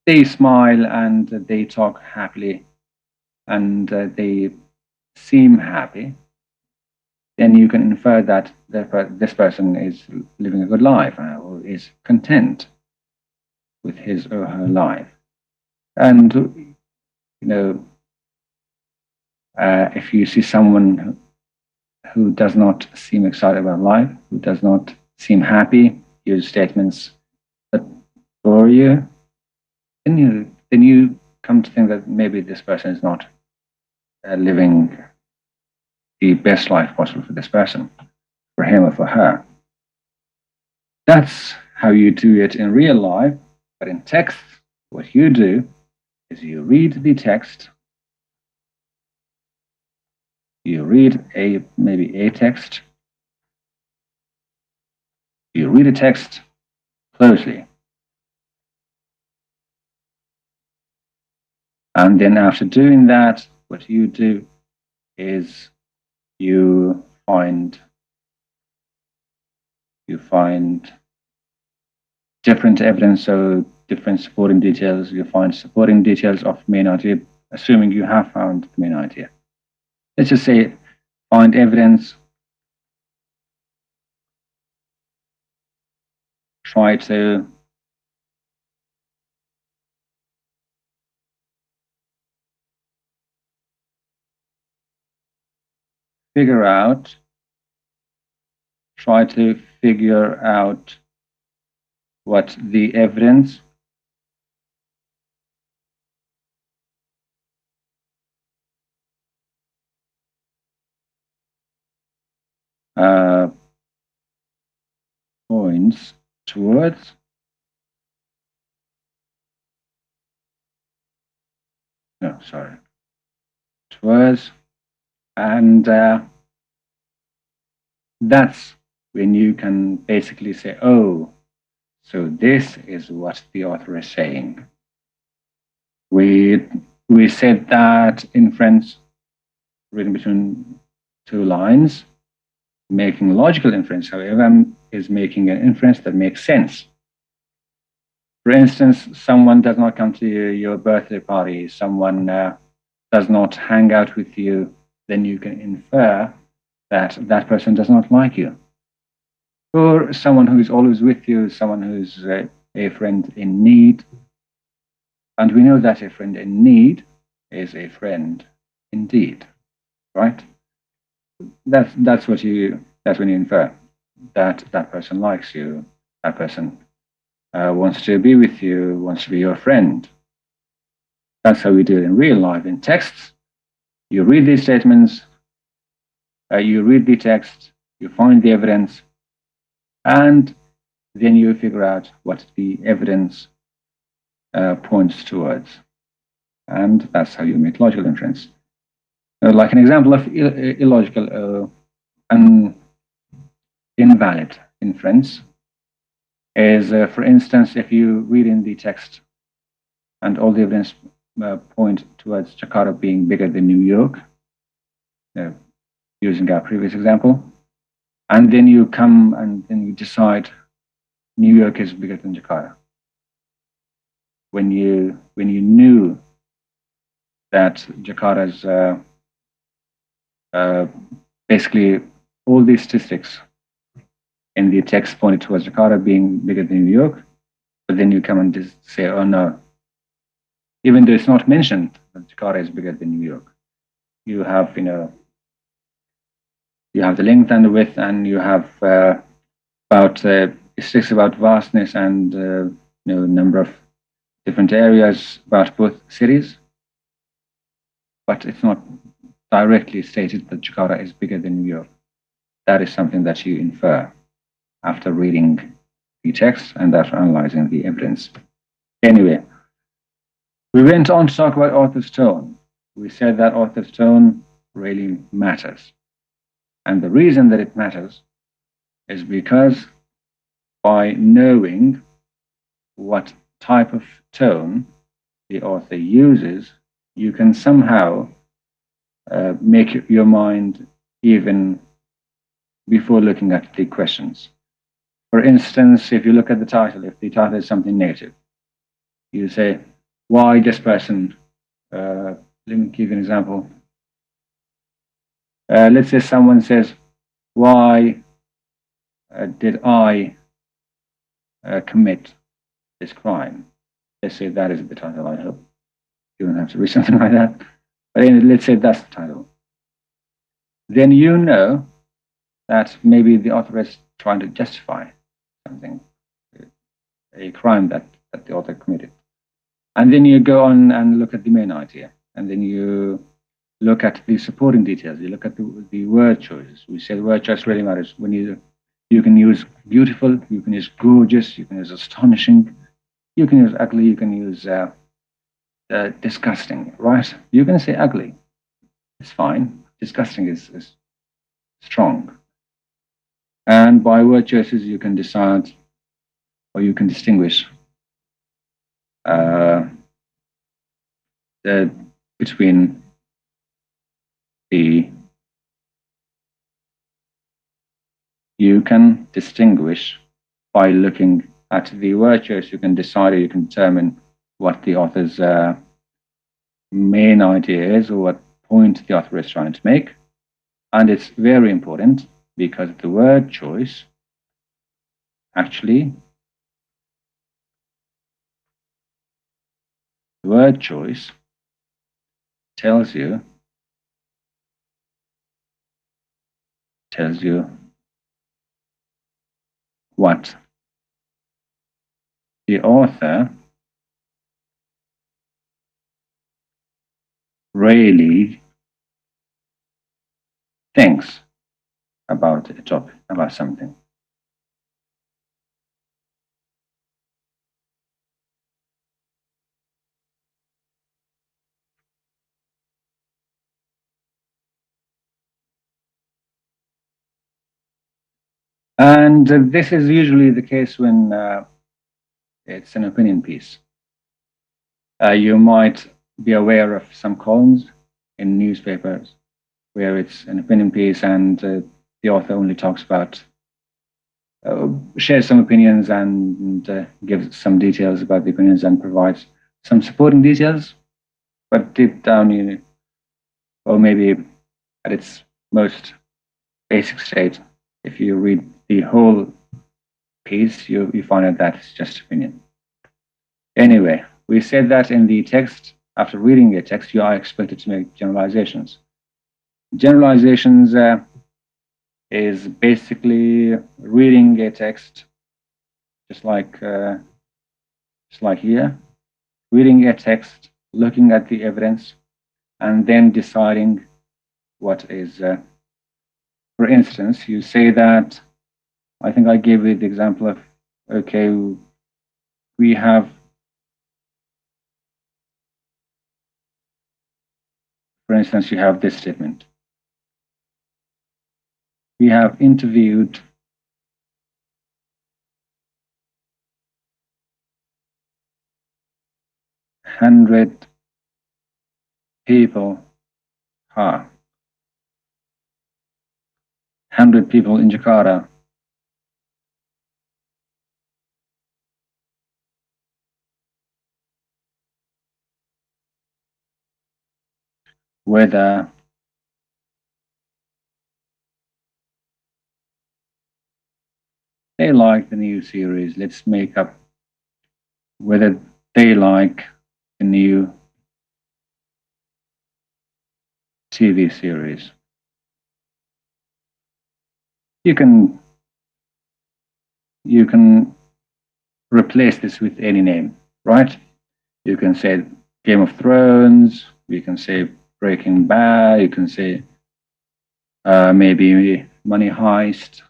they smile and they talk happily and they seem happy, then you can infer that this person is living a good life or is content with his or her life. And if you see someone who does not seem excited about life, who does not seem happy, use statements that bore you, then you come to think that maybe this person is not living the best life possible for this person, for him or for her. That's how you do it in real life, but in text, what you do is you read the text. You read maybe a text. You read a text closely. And then after doing that, what you do is you find different evidence, so different supporting details. You find supporting details of main idea, assuming you have found the main idea. Let's just say find evidence, try to figure out what the evidence points towards. No, sorry. Towards. And that's when you can basically say, oh, so this is what the author is saying. We said that inference, written between two lines, making logical inference, however, is making an inference that makes sense. For instance, someone does not come to your birthday party, someone does not hang out with you, then you can infer that that person does not like you. Or someone who is always with you, someone who is a friend in need. And we know that a friend in need is a friend indeed, right? That's when you infer that that person likes you, that person wants to be with you, wants to be your friend. That's how we do it in real life. In texts, you read these statements, you read the text, you find the evidence, and then you figure out what the evidence points towards. And that's how you make logical inference. Like an example of illogical and invalid inference is, for instance, if you read in the text and all the evidence point towards Jakarta being bigger than New York, using our previous example, and then you come and then you decide New York is bigger than Jakarta. When you knew that Jakarta's basically all these statistics in the text pointed towards Jakarta being bigger than New York, but then you come and just say, oh no, even though it's not mentioned that Jakarta is bigger than New York, you have, you have the length and the width, and you have about statistics about vastness and number of different areas about both cities, but it's not directly stated that Jakarta is bigger than New York. That is something that you infer after reading the text and after analyzing the evidence. Anyway, we went on to talk about author's tone. We said that author's tone really matters. And the reason that it matters is because by knowing what type of tone the author uses, you can somehow make your mind even before looking at the questions. For instance, if you look at the title, if the title is something negative, you say, why this person? Let me give you an example. Let's say someone says, why did I commit this crime? Let's say that is the title, I hope. You don't have to read something like that. But anyway, let's say that's the title. Then you know that maybe the author is trying to justify something, a crime that the author committed. And then you go on and look at the main idea. And then you look at the supporting details. You look at the word choices. We say the word choice really matters. When you can use beautiful, you can use gorgeous, you can use astonishing, you can use ugly, you can use disgusting, right? You can say ugly. It's fine. Disgusting is strong. And by word choices, you can decide or you can distinguish between you can distinguish by looking at the word choice. You can decide, or you can determine what the author's main idea is, or what point the author is trying to make. And it's very important because the word choice actually, the word choice tells you what the author really thinks about a topic, about something. And this is usually the case when it's an opinion piece. You might be aware of some columns in newspapers where it's an opinion piece and the author only talks about, shares some opinions and gives some details about the opinions and provides some supporting details. But deep down, or maybe at its most basic state, if you read the whole piece, you find out that it's just opinion. Anyway, we said that in the text, after reading a text, you are expected to make generalizations. Generalizations is basically reading a text, just like here, reading a text, looking at the evidence, and then deciding what is. For instance, you say that, I think I gave you the example of, okay, we have, for instance, you have this statement. We have interviewed 100 people, 100 people in Jakarta. Whether they like the new series, let's make up whether they like the new TV series. You can replace this with any name, right? You can say Game of Thrones, you can say Breaking Bad, you can say maybe Money Heist,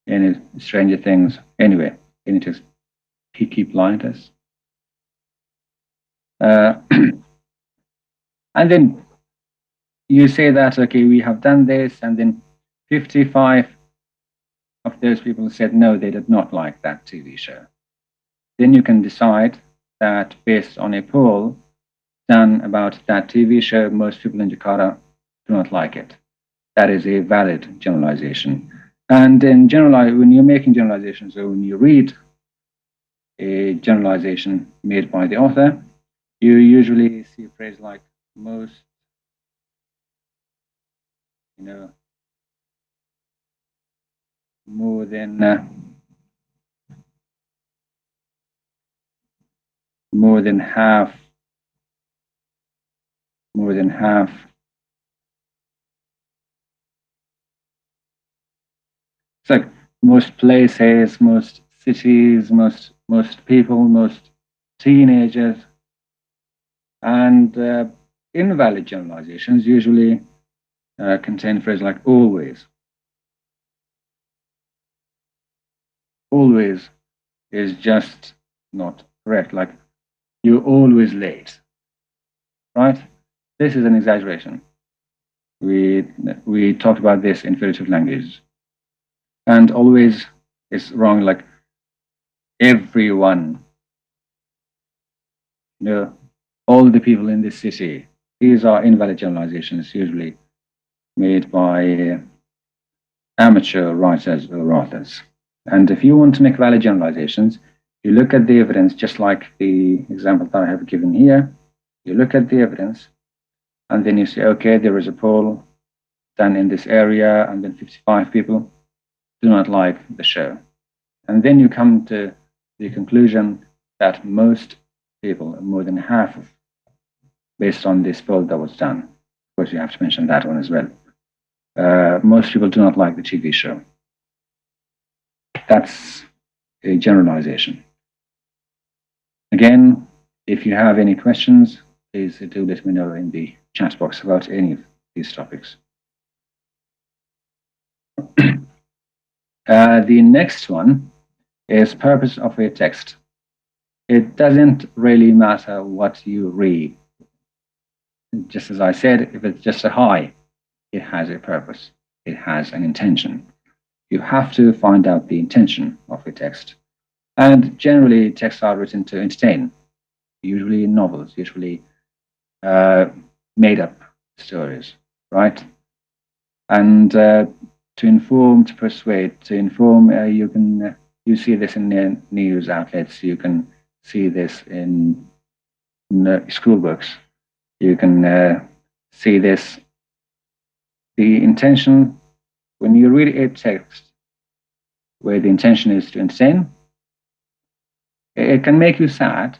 any Stranger Things. Anyway, you need to keep blinders. And then you say that, okay, we have done this, and then 55 of those people said no, they did not like that TV show. Then you can decide that based on a poll done about that TV show, most people in Jakarta do not like it. That is a valid generalization. And in general, when you're making generalizations, or when you read a generalization made by the author, you usually see a phrase like most, more than half, It's like most places, most cities, most people, most teenagers, and invalid generalizations usually contain phrases like always. Always is just not correct. Like, you're always late, right? This is an exaggeration. We talked about this in figurative language. And always is wrong, like everyone, all the people in this city These are invalid generalizations, usually made by amateur writers or authors. And if you want to make valid generalizations, you look at the evidence, just like the example that I have given here. You look at the evidence, and then you say, okay, there is a poll done in this area, and then 55 people do not like the show. And then you come to the conclusion that most people, more than half of, based on this poll that was done, of course you have to mention that one as well, most people do not like the TV show. That's a generalization. Again, if you have any questions, please do let me know in the chat box about any of these topics. The next one is purpose of a text. It doesn't really matter what you read. Just as I said, if it's just a hi, it has a purpose. It has an intention. You have to find out the intention of a text. And generally, texts are written to entertain, usually novels, usually made-up stories, right? And to inform, to persuade, to inform, you see this in the news outlets, you can see this in school books, you can see this. The intention, when you read a text where the intention is to entertain, it can make you sad,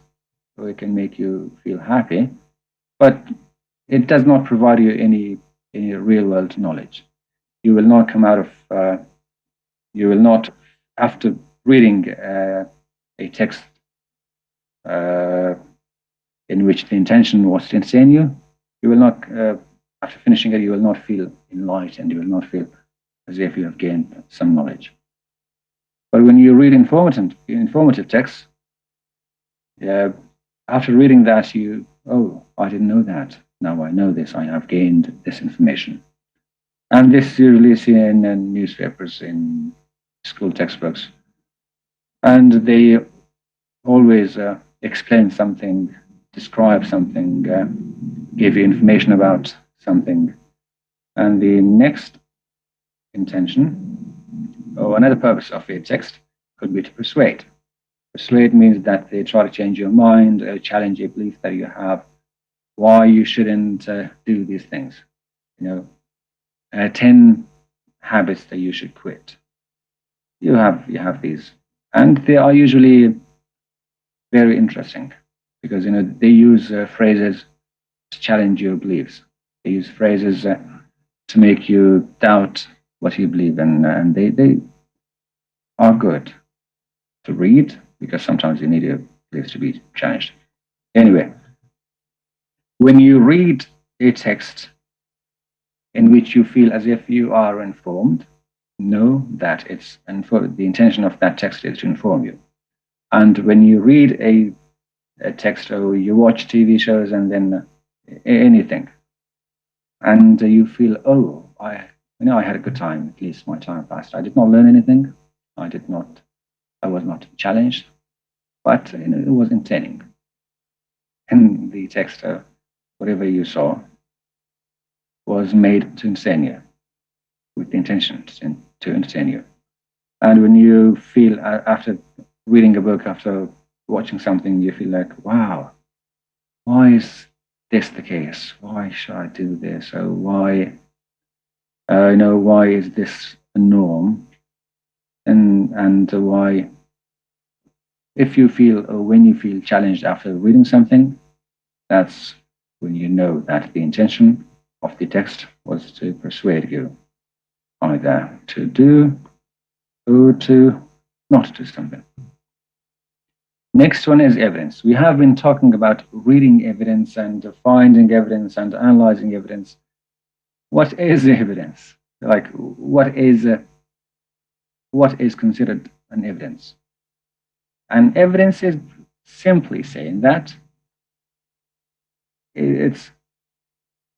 or it can make you feel happy, but it does not provide you any real-world knowledge. You will not come out of, you will not, after reading a text in which the intention was to entertain you, you will not, after finishing it, you will not feel enlightened, you will not feel as if you have gained some knowledge. But when you read informative texts, after reading that, oh, I didn't know that. Now I know this, I have gained this information. And this you usually see in newspapers, in school textbooks. And they always explain something, describe something, give you information about something. And the next intention, or another purpose of a text, could be to persuade. Persuade means that they try to change your mind, challenge a belief that you have, why you shouldn't do these things. 10 habits that you should quit. You have these, and they are usually very interesting because they use phrases to challenge your beliefs. They use phrases to make you doubt what you believe in, and they are good to read because sometimes you need your beliefs to be challenged. Anyway, when you read a text in which you feel as if you are informed, know that the intention of that text is to inform you. And when you read a text, or you watch TV shows and then anything, and you feel, oh, I had a good time, at least my time passed. I did not learn anything. I was not challenged, but it was entertaining. And the text, whatever you saw, was made to entertain you, with the intention to entertain you. And when you feel, after reading a book, after watching something, you feel like, wow, why is this the case? Why should I do this? Or why is this a norm? And why, if you feel, or when you feel challenged after reading something, that's when you know that the intention of the text was to persuade you either to do or to not do something. Next one is evidence. We have been talking about reading evidence and finding evidence and analyzing evidence. What is evidence? Like, what is considered an evidence? And evidence is simply saying that it's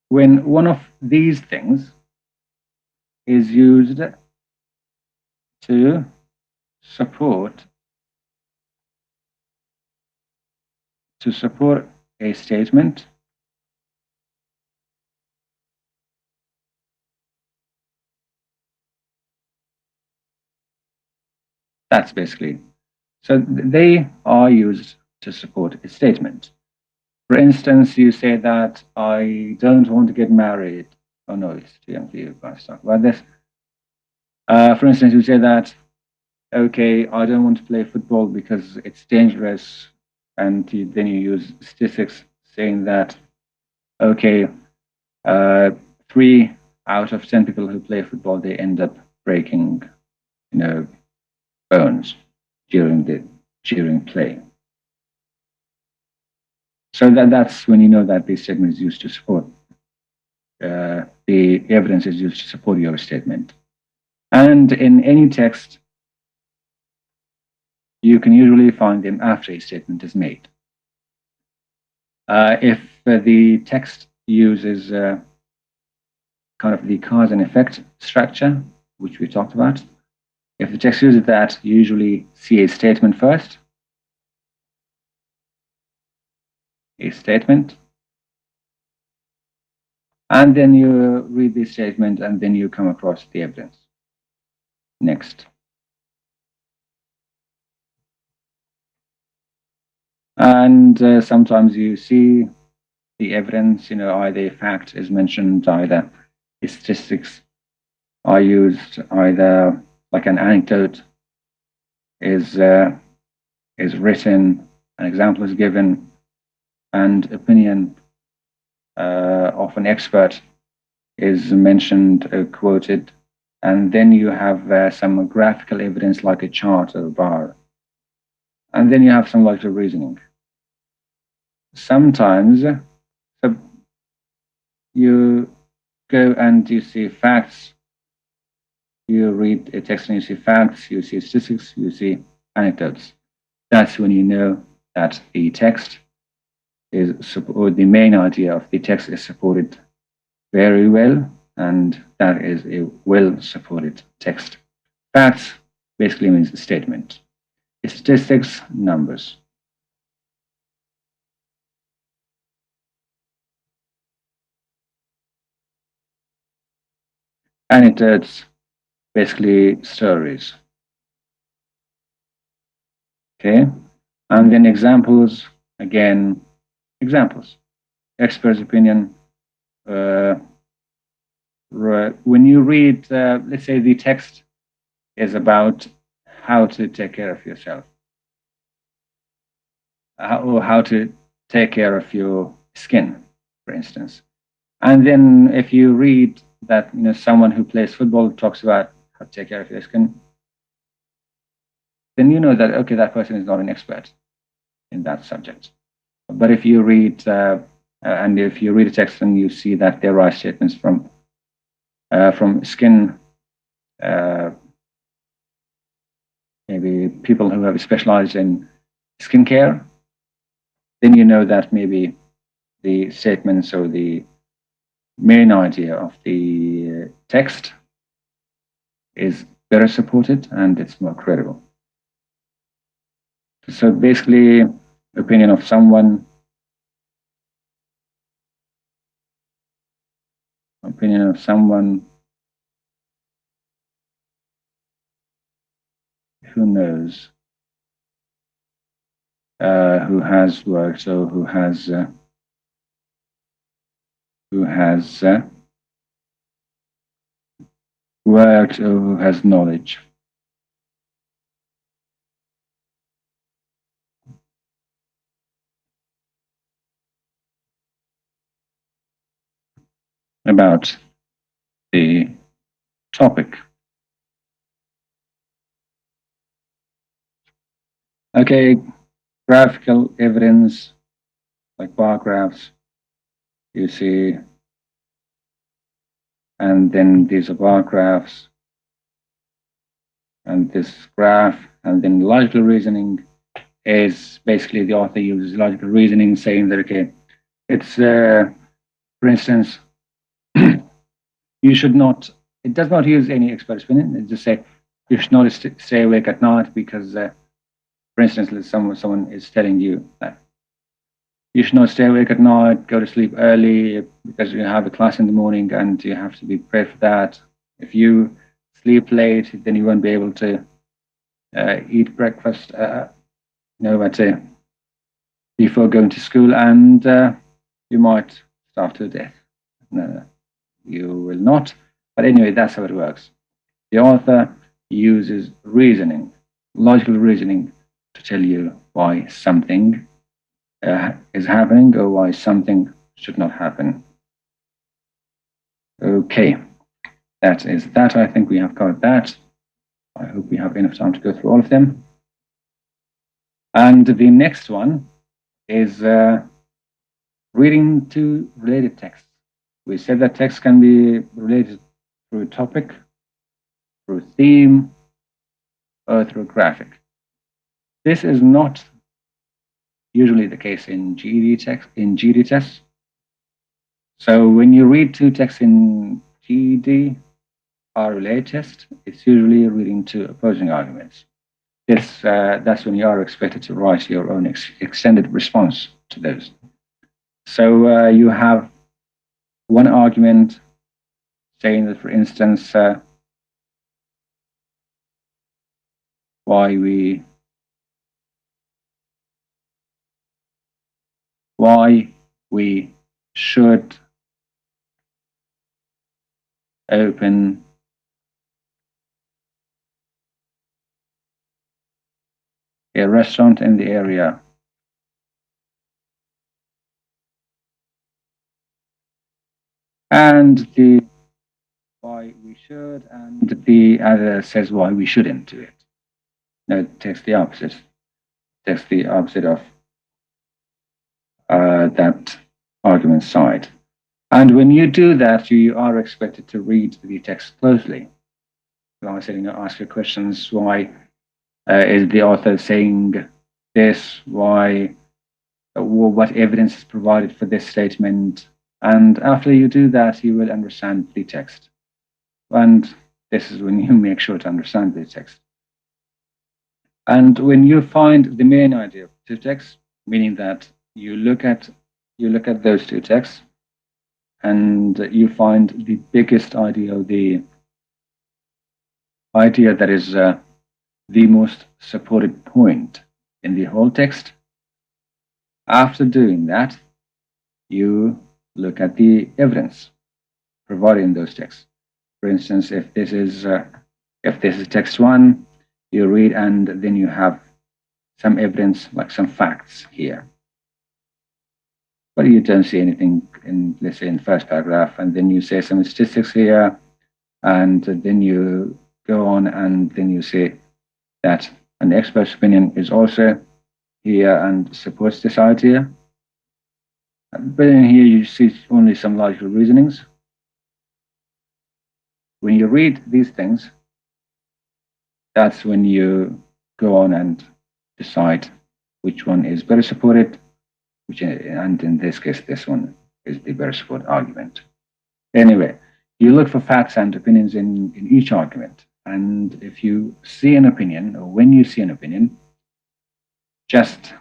when one of these things is used to support a statement That's basically. So they are used to support a statement. For instance, you say that I don't want to get married. Oh no, it's too young for you guys to talk about this. For instance, you say that, okay, I don't want to play football because it's dangerous. And then you use statistics saying that, okay, 3 out of 10 people who play football, they end up breaking, bones during play. So that's when you know that the statement is used to support, the evidence is used to support your statement. And in any text, you can usually find them after a statement is made. If the text uses kind of the cause and effect structure, which we talked about, if the text uses that, you usually see a statement first, a statement, and then you read the statement, and then you come across the evidence. Next. And sometimes you see the evidence, either a fact is mentioned, either statistics are used, either like an anecdote is written, an example is given, and opinion of an expert is mentioned, quoted, and then you have some graphical evidence like a chart or a bar, and then you have some logical reasoning. Sometimes you go and you see facts, you read a text and you see facts, you see statistics, you see anecdotes. That's when you know that the text is, or the main idea of the text is supported very well, and that is a well-supported text. Facts basically means a statement. Statistics, numbers. Anecdotes, basically stories. Okay, and then examples, again, examples. Expert's opinion. When you read, let's say the text is about how to take care of yourself, or how to take care of your skin, for instance. And then if you read that someone who plays football talks about how to take care of your skin, then you know that, okay, that person is not an expert in that subject. But if you read, and if you read a text and you see that there are statements from skin, maybe people who have specialized in skincare, then you know that maybe the statements or the main idea of the text is better supported and it's more credible. So basically, opinion of someone, who knows, who has worked, or who has worked, or who has knowledge. About the topic. Okay, graphical evidence, like bar graphs, you see, and then these are bar graphs, and this graph, and then logical reasoning is basically the author uses logical reasoning, saying that, okay, it's, for instance, you should not, it does not use any expert opinion, it just say, you should not stay awake at night because, for instance, someone is telling you that you should not stay awake at night, go to sleep early because you have a class in the morning and you have to be prepared for that. If you sleep late, then you won't be able to eat breakfast, let's say, before going to school, and you might starve to death. No, you will not. But anyway, that's how it works. The author uses reasoning, logical reasoning, to tell you why something is happening or why something should not happen. Okay, that is that. I think we have covered that. I hope we have enough time to go through all of them. And the next one is reading two related texts. We said that text can be related through a topic, through theme, or through graphic. This is not usually the case in GED tests. So when you read two texts in GED or related test, it's usually reading two opposing arguments. That's when you are expected to write your own extended response to those. So you have one argument saying that, for instance, why we should open a restaurant in the area. And the why we should, and the other says why we shouldn't do it. No, it takes the opposite. It takes the opposite of that argument side. And when you do that, you are expected to read the text closely. Like I said, ask your questions. Why is the author saying this? Why? What evidence is provided for this statement? And after you do that, you will understand the text. And this is when you make sure to understand the text. And when you find the main idea of two texts, meaning that you look at those two texts, and you find the biggest idea, the idea that is the most supported point in the whole text. After doing that, you look at the evidence provided in those texts. For instance, if this is text one, you read and then you have some evidence, like some facts here. But you don't see anything in, let's say, in the first paragraph, and then you say some statistics here, and then you go on and then you say that an expert's opinion is also here and supports this idea. But in here you see only some logical reasonings. When you read these things, that's when you go on and decide which one is better supported, and in this case, this one is the better supported argument. Anyway, you look for facts and opinions in each argument. And if you see an opinion, or when you see an opinion, just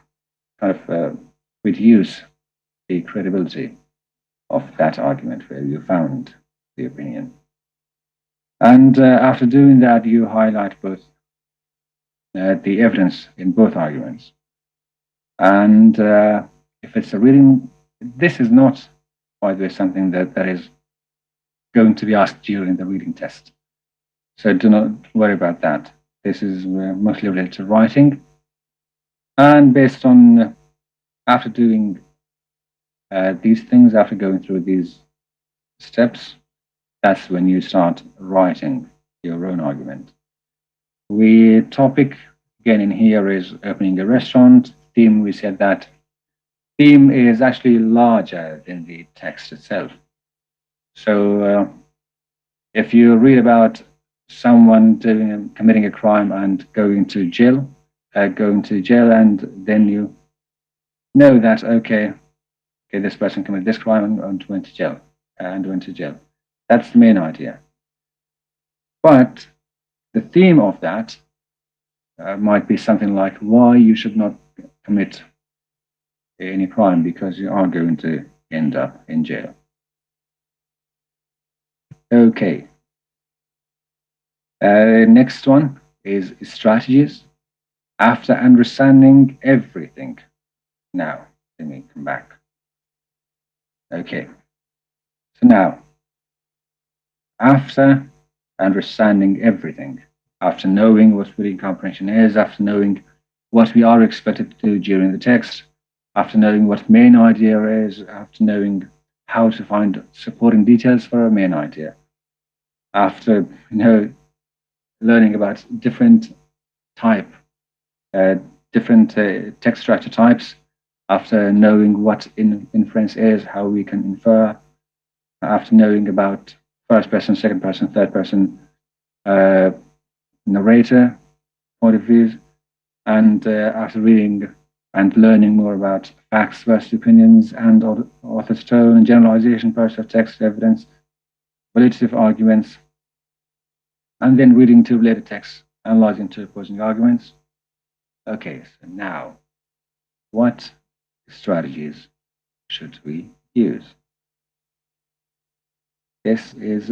kind of reduce the credibility of that argument where you found the opinion. And after doing that, you highlight both the evidence in both arguments. And if it's a reading, this is not, by the way, something that is going to be asked during the reading test. So do not worry about that. This is mostly related to writing. And based on, after doing these things, after going through these steps, that's when you start writing your own argument. The topic, again, in here is opening a restaurant. Theme, we said that theme is actually larger than the text itself. So if you read about someone committing a crime and going to jail, and then you know that, okay, this person committed this crime and went to jail, That's the main idea. But the theme of that might be something like why you should not commit any crime because you are going to end up in jail. Okay. Next one, is strategies after understanding everything. Now, let me come back. Okay. So now, after understanding everything, after knowing what reading comprehension is, after knowing what we are expected to do during the text, after knowing what main idea is, after knowing how to find supporting details for a main idea, after learning about different text structure types, after knowing what inference is, how we can infer, after knowing about first person, second person, third person, narrator point of views, and after reading and learning more about facts versus opinions and author's tone and generalization, parts of text, evidence, validative arguments, and then reading two related texts, analyzing two opposing arguments. Okay, so now, what strategies should we use? This is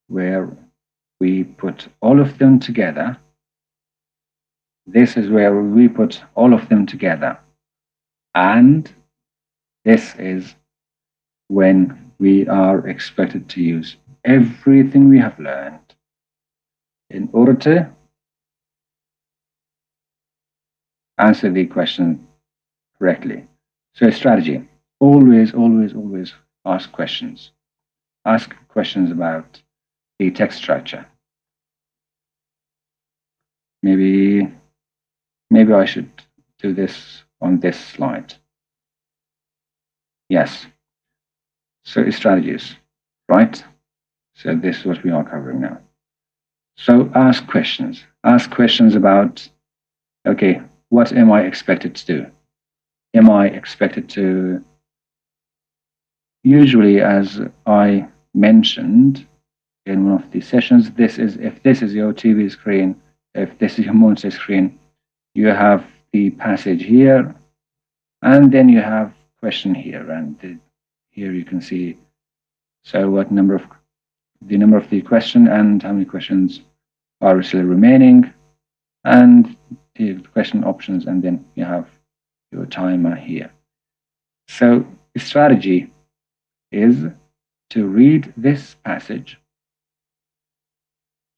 where we put all of them together. This is where we put all of them together. And this is when we are expected to use everything we have learned in order to answer the question correctly. So strategy, always ask questions. Ask questions about the text structure. Maybe I should do this on this slide. Yes. So strategies, right? So this is what we are covering now. So ask questions. Ask questions about, okay, what am I expected to do? Am I expected to, usually as I mentioned in one of these sessions, if this is your TV screen, if this is your monitor screen, you have the passage here, and then you have question here, and here you can see the number of the question and how many questions are still remaining, and the question options, and then you have your timer here. So the strategy is to read this passage,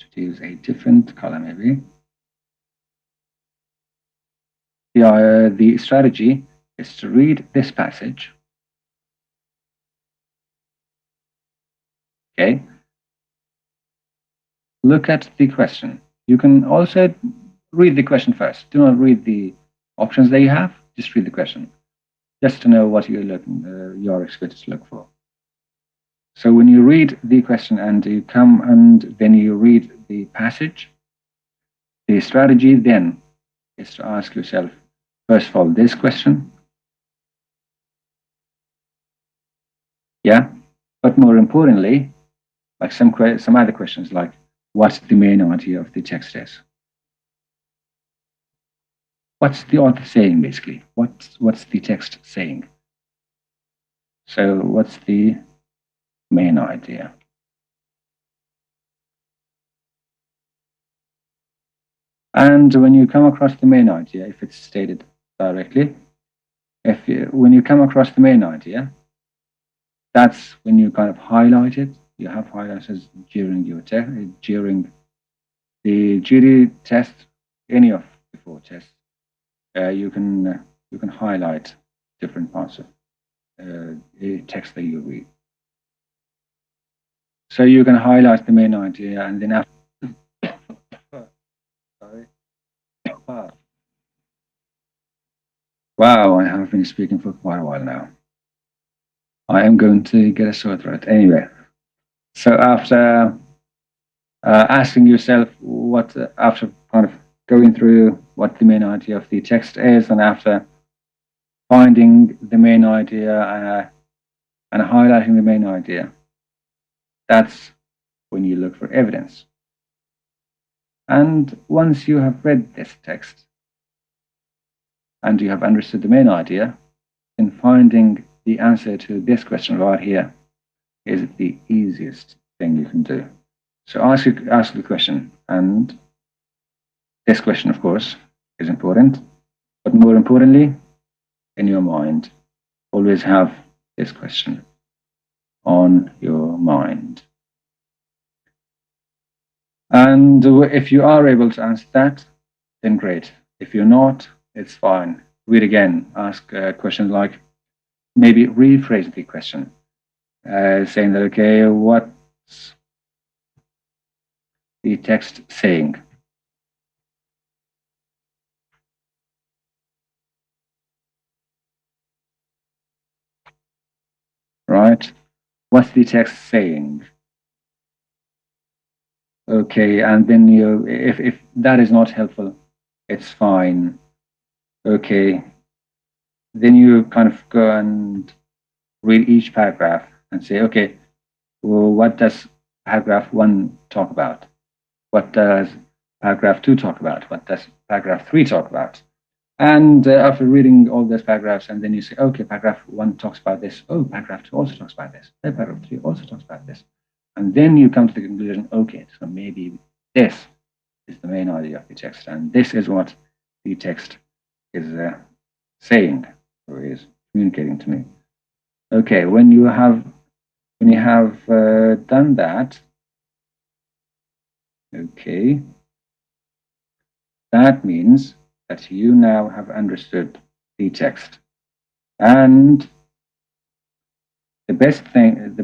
to use a different color maybe. The strategy is to read this passage. Okay. Look at the question. You can also read the question first. Do not read the options that you have. Just read the question, just to know what you're expected to look for. So when you read the question and you come and then you read the passage, the strategy then is to ask yourself, first of all, this question. Yeah, but more importantly, like some other questions, like what's the main idea of the text is? What's the author saying, basically? What's the text saying? So what's the main idea? And when you come across the main idea, if it's stated directly, when you come across the main idea, that's when you kind of highlight it. You have highlighters during the GED test, any of the 4 tests. You can highlight different parts of the text that you read. So you can highlight the main idea, and then after. Sorry. Wow, I have been speaking for quite a while now. I am going to get a sore throat. Anyway, so after asking yourself after kind of going through what the main idea of the text is, and after finding the main idea and highlighting the main idea, that's when you look for evidence. And once you have read this text and you have understood the main idea, then finding the answer to this question right here is the easiest thing you can do. So ask the question, and This question, of course, is important, but more importantly, in your mind, always have this question on your mind. And if you are able to answer that, then great. If you're not, it's fine. Read again, ask questions like, maybe rephrase the question, saying that, okay, what's the text saying? Right? What's the text saying? Okay, and then if that is not helpful, it's fine. Okay, then you kind of go and read each paragraph and say, okay, well, what does paragraph 1 talk about? What does paragraph 2 talk about? What does paragraph 3 talk about? And after reading all those paragraphs, and then you say, okay, paragraph 1 talks about this. Oh, paragraph 2 also talks about this. Paragraph 3 also talks about this. And then you come to the conclusion, okay, so maybe this is the main idea of the text, and this is what the text is saying or is communicating to me. Okay, when you have done that, okay, that means that you now have understood the text. And the best thing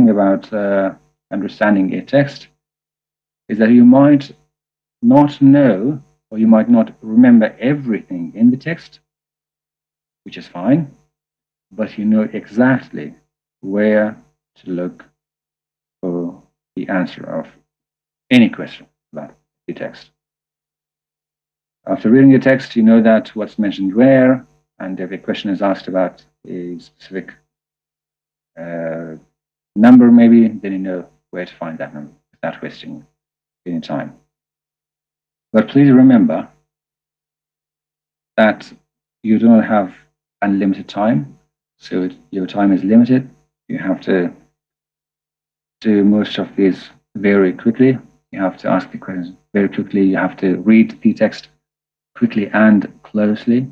about understanding a text is that you might not know, or you might not remember everything in the text, which is fine, but you know exactly where to look for the answer of any question about the text. After reading the text, you know that what's mentioned where, and if a question is asked about a specific number, maybe, then you know where to find that number without wasting any time. But please remember that you do not have unlimited time, so your time is limited. You have to do most of these very quickly. You have to ask the questions very quickly. You have to read the text quickly and closely.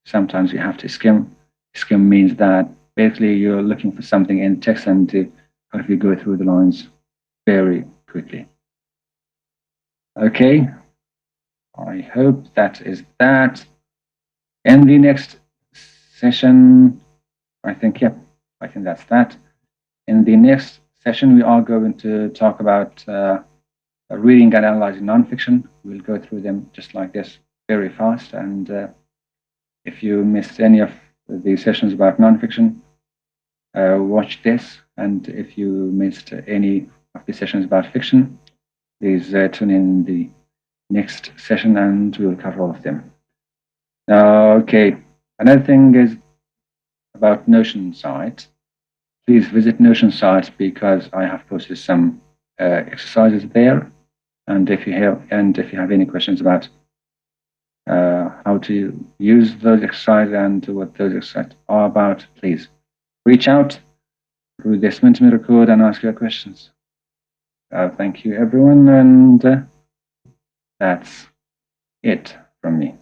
Sometimes you have to skim. Skim means that basically you're looking for something in the text and to kind of go through the lines very quickly. Okay, I hope that is that. In the next session, I think that's that. In the next session, we are going to talk about reading and analyzing nonfiction. We'll go through them just like this very fast. And if you missed any of the sessions about nonfiction, watch this. And if you missed any of the sessions about fiction, please tune in the next session and we'll cover all of them. Okay, another thing is about Notion site. Please visit Notion site because I have posted some exercises there. And if you have any questions about how to use those exercises and what those exercises are about, please reach out through this Mentimeter code and ask your questions. Thank you, everyone, and that's it from me.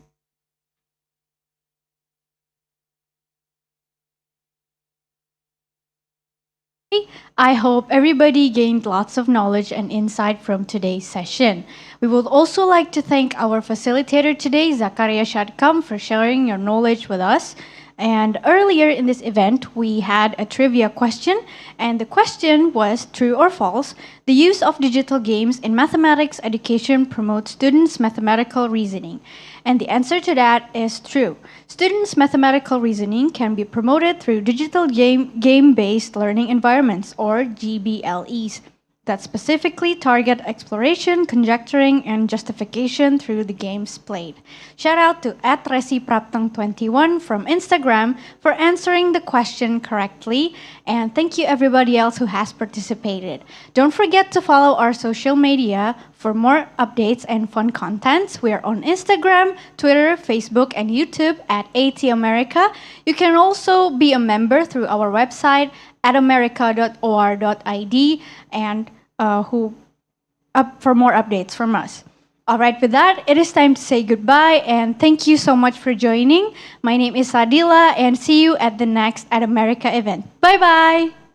I hope everybody gained lots of knowledge and insight from today's session. We would also like to thank our facilitator today, Zakaria Shadkam, for sharing your knowledge with us. And earlier in this event, we had a trivia question, and the question was true or false. The use of digital games in mathematics education promotes students' mathematical reasoning. And the answer to that is true. Students' mathematical reasoning can be promoted through digital game-based learning environments, or GBLEs, that specifically target exploration, conjecturing, and justification through the games played. Shout out to @resipraptang21 from Instagram for answering the question correctly, and thank you everybody else who has participated. Don't forget to follow our social media for more updates and fun contents. We are on Instagram, Twitter, Facebook, and YouTube @ATAmerica. You can also be a member through our website atamerica.or.id and for more updates from us. All right, with that, it is time to say goodbye and thank you so much for joining. My name is Adila and see you at the next Ad America event. Bye-bye.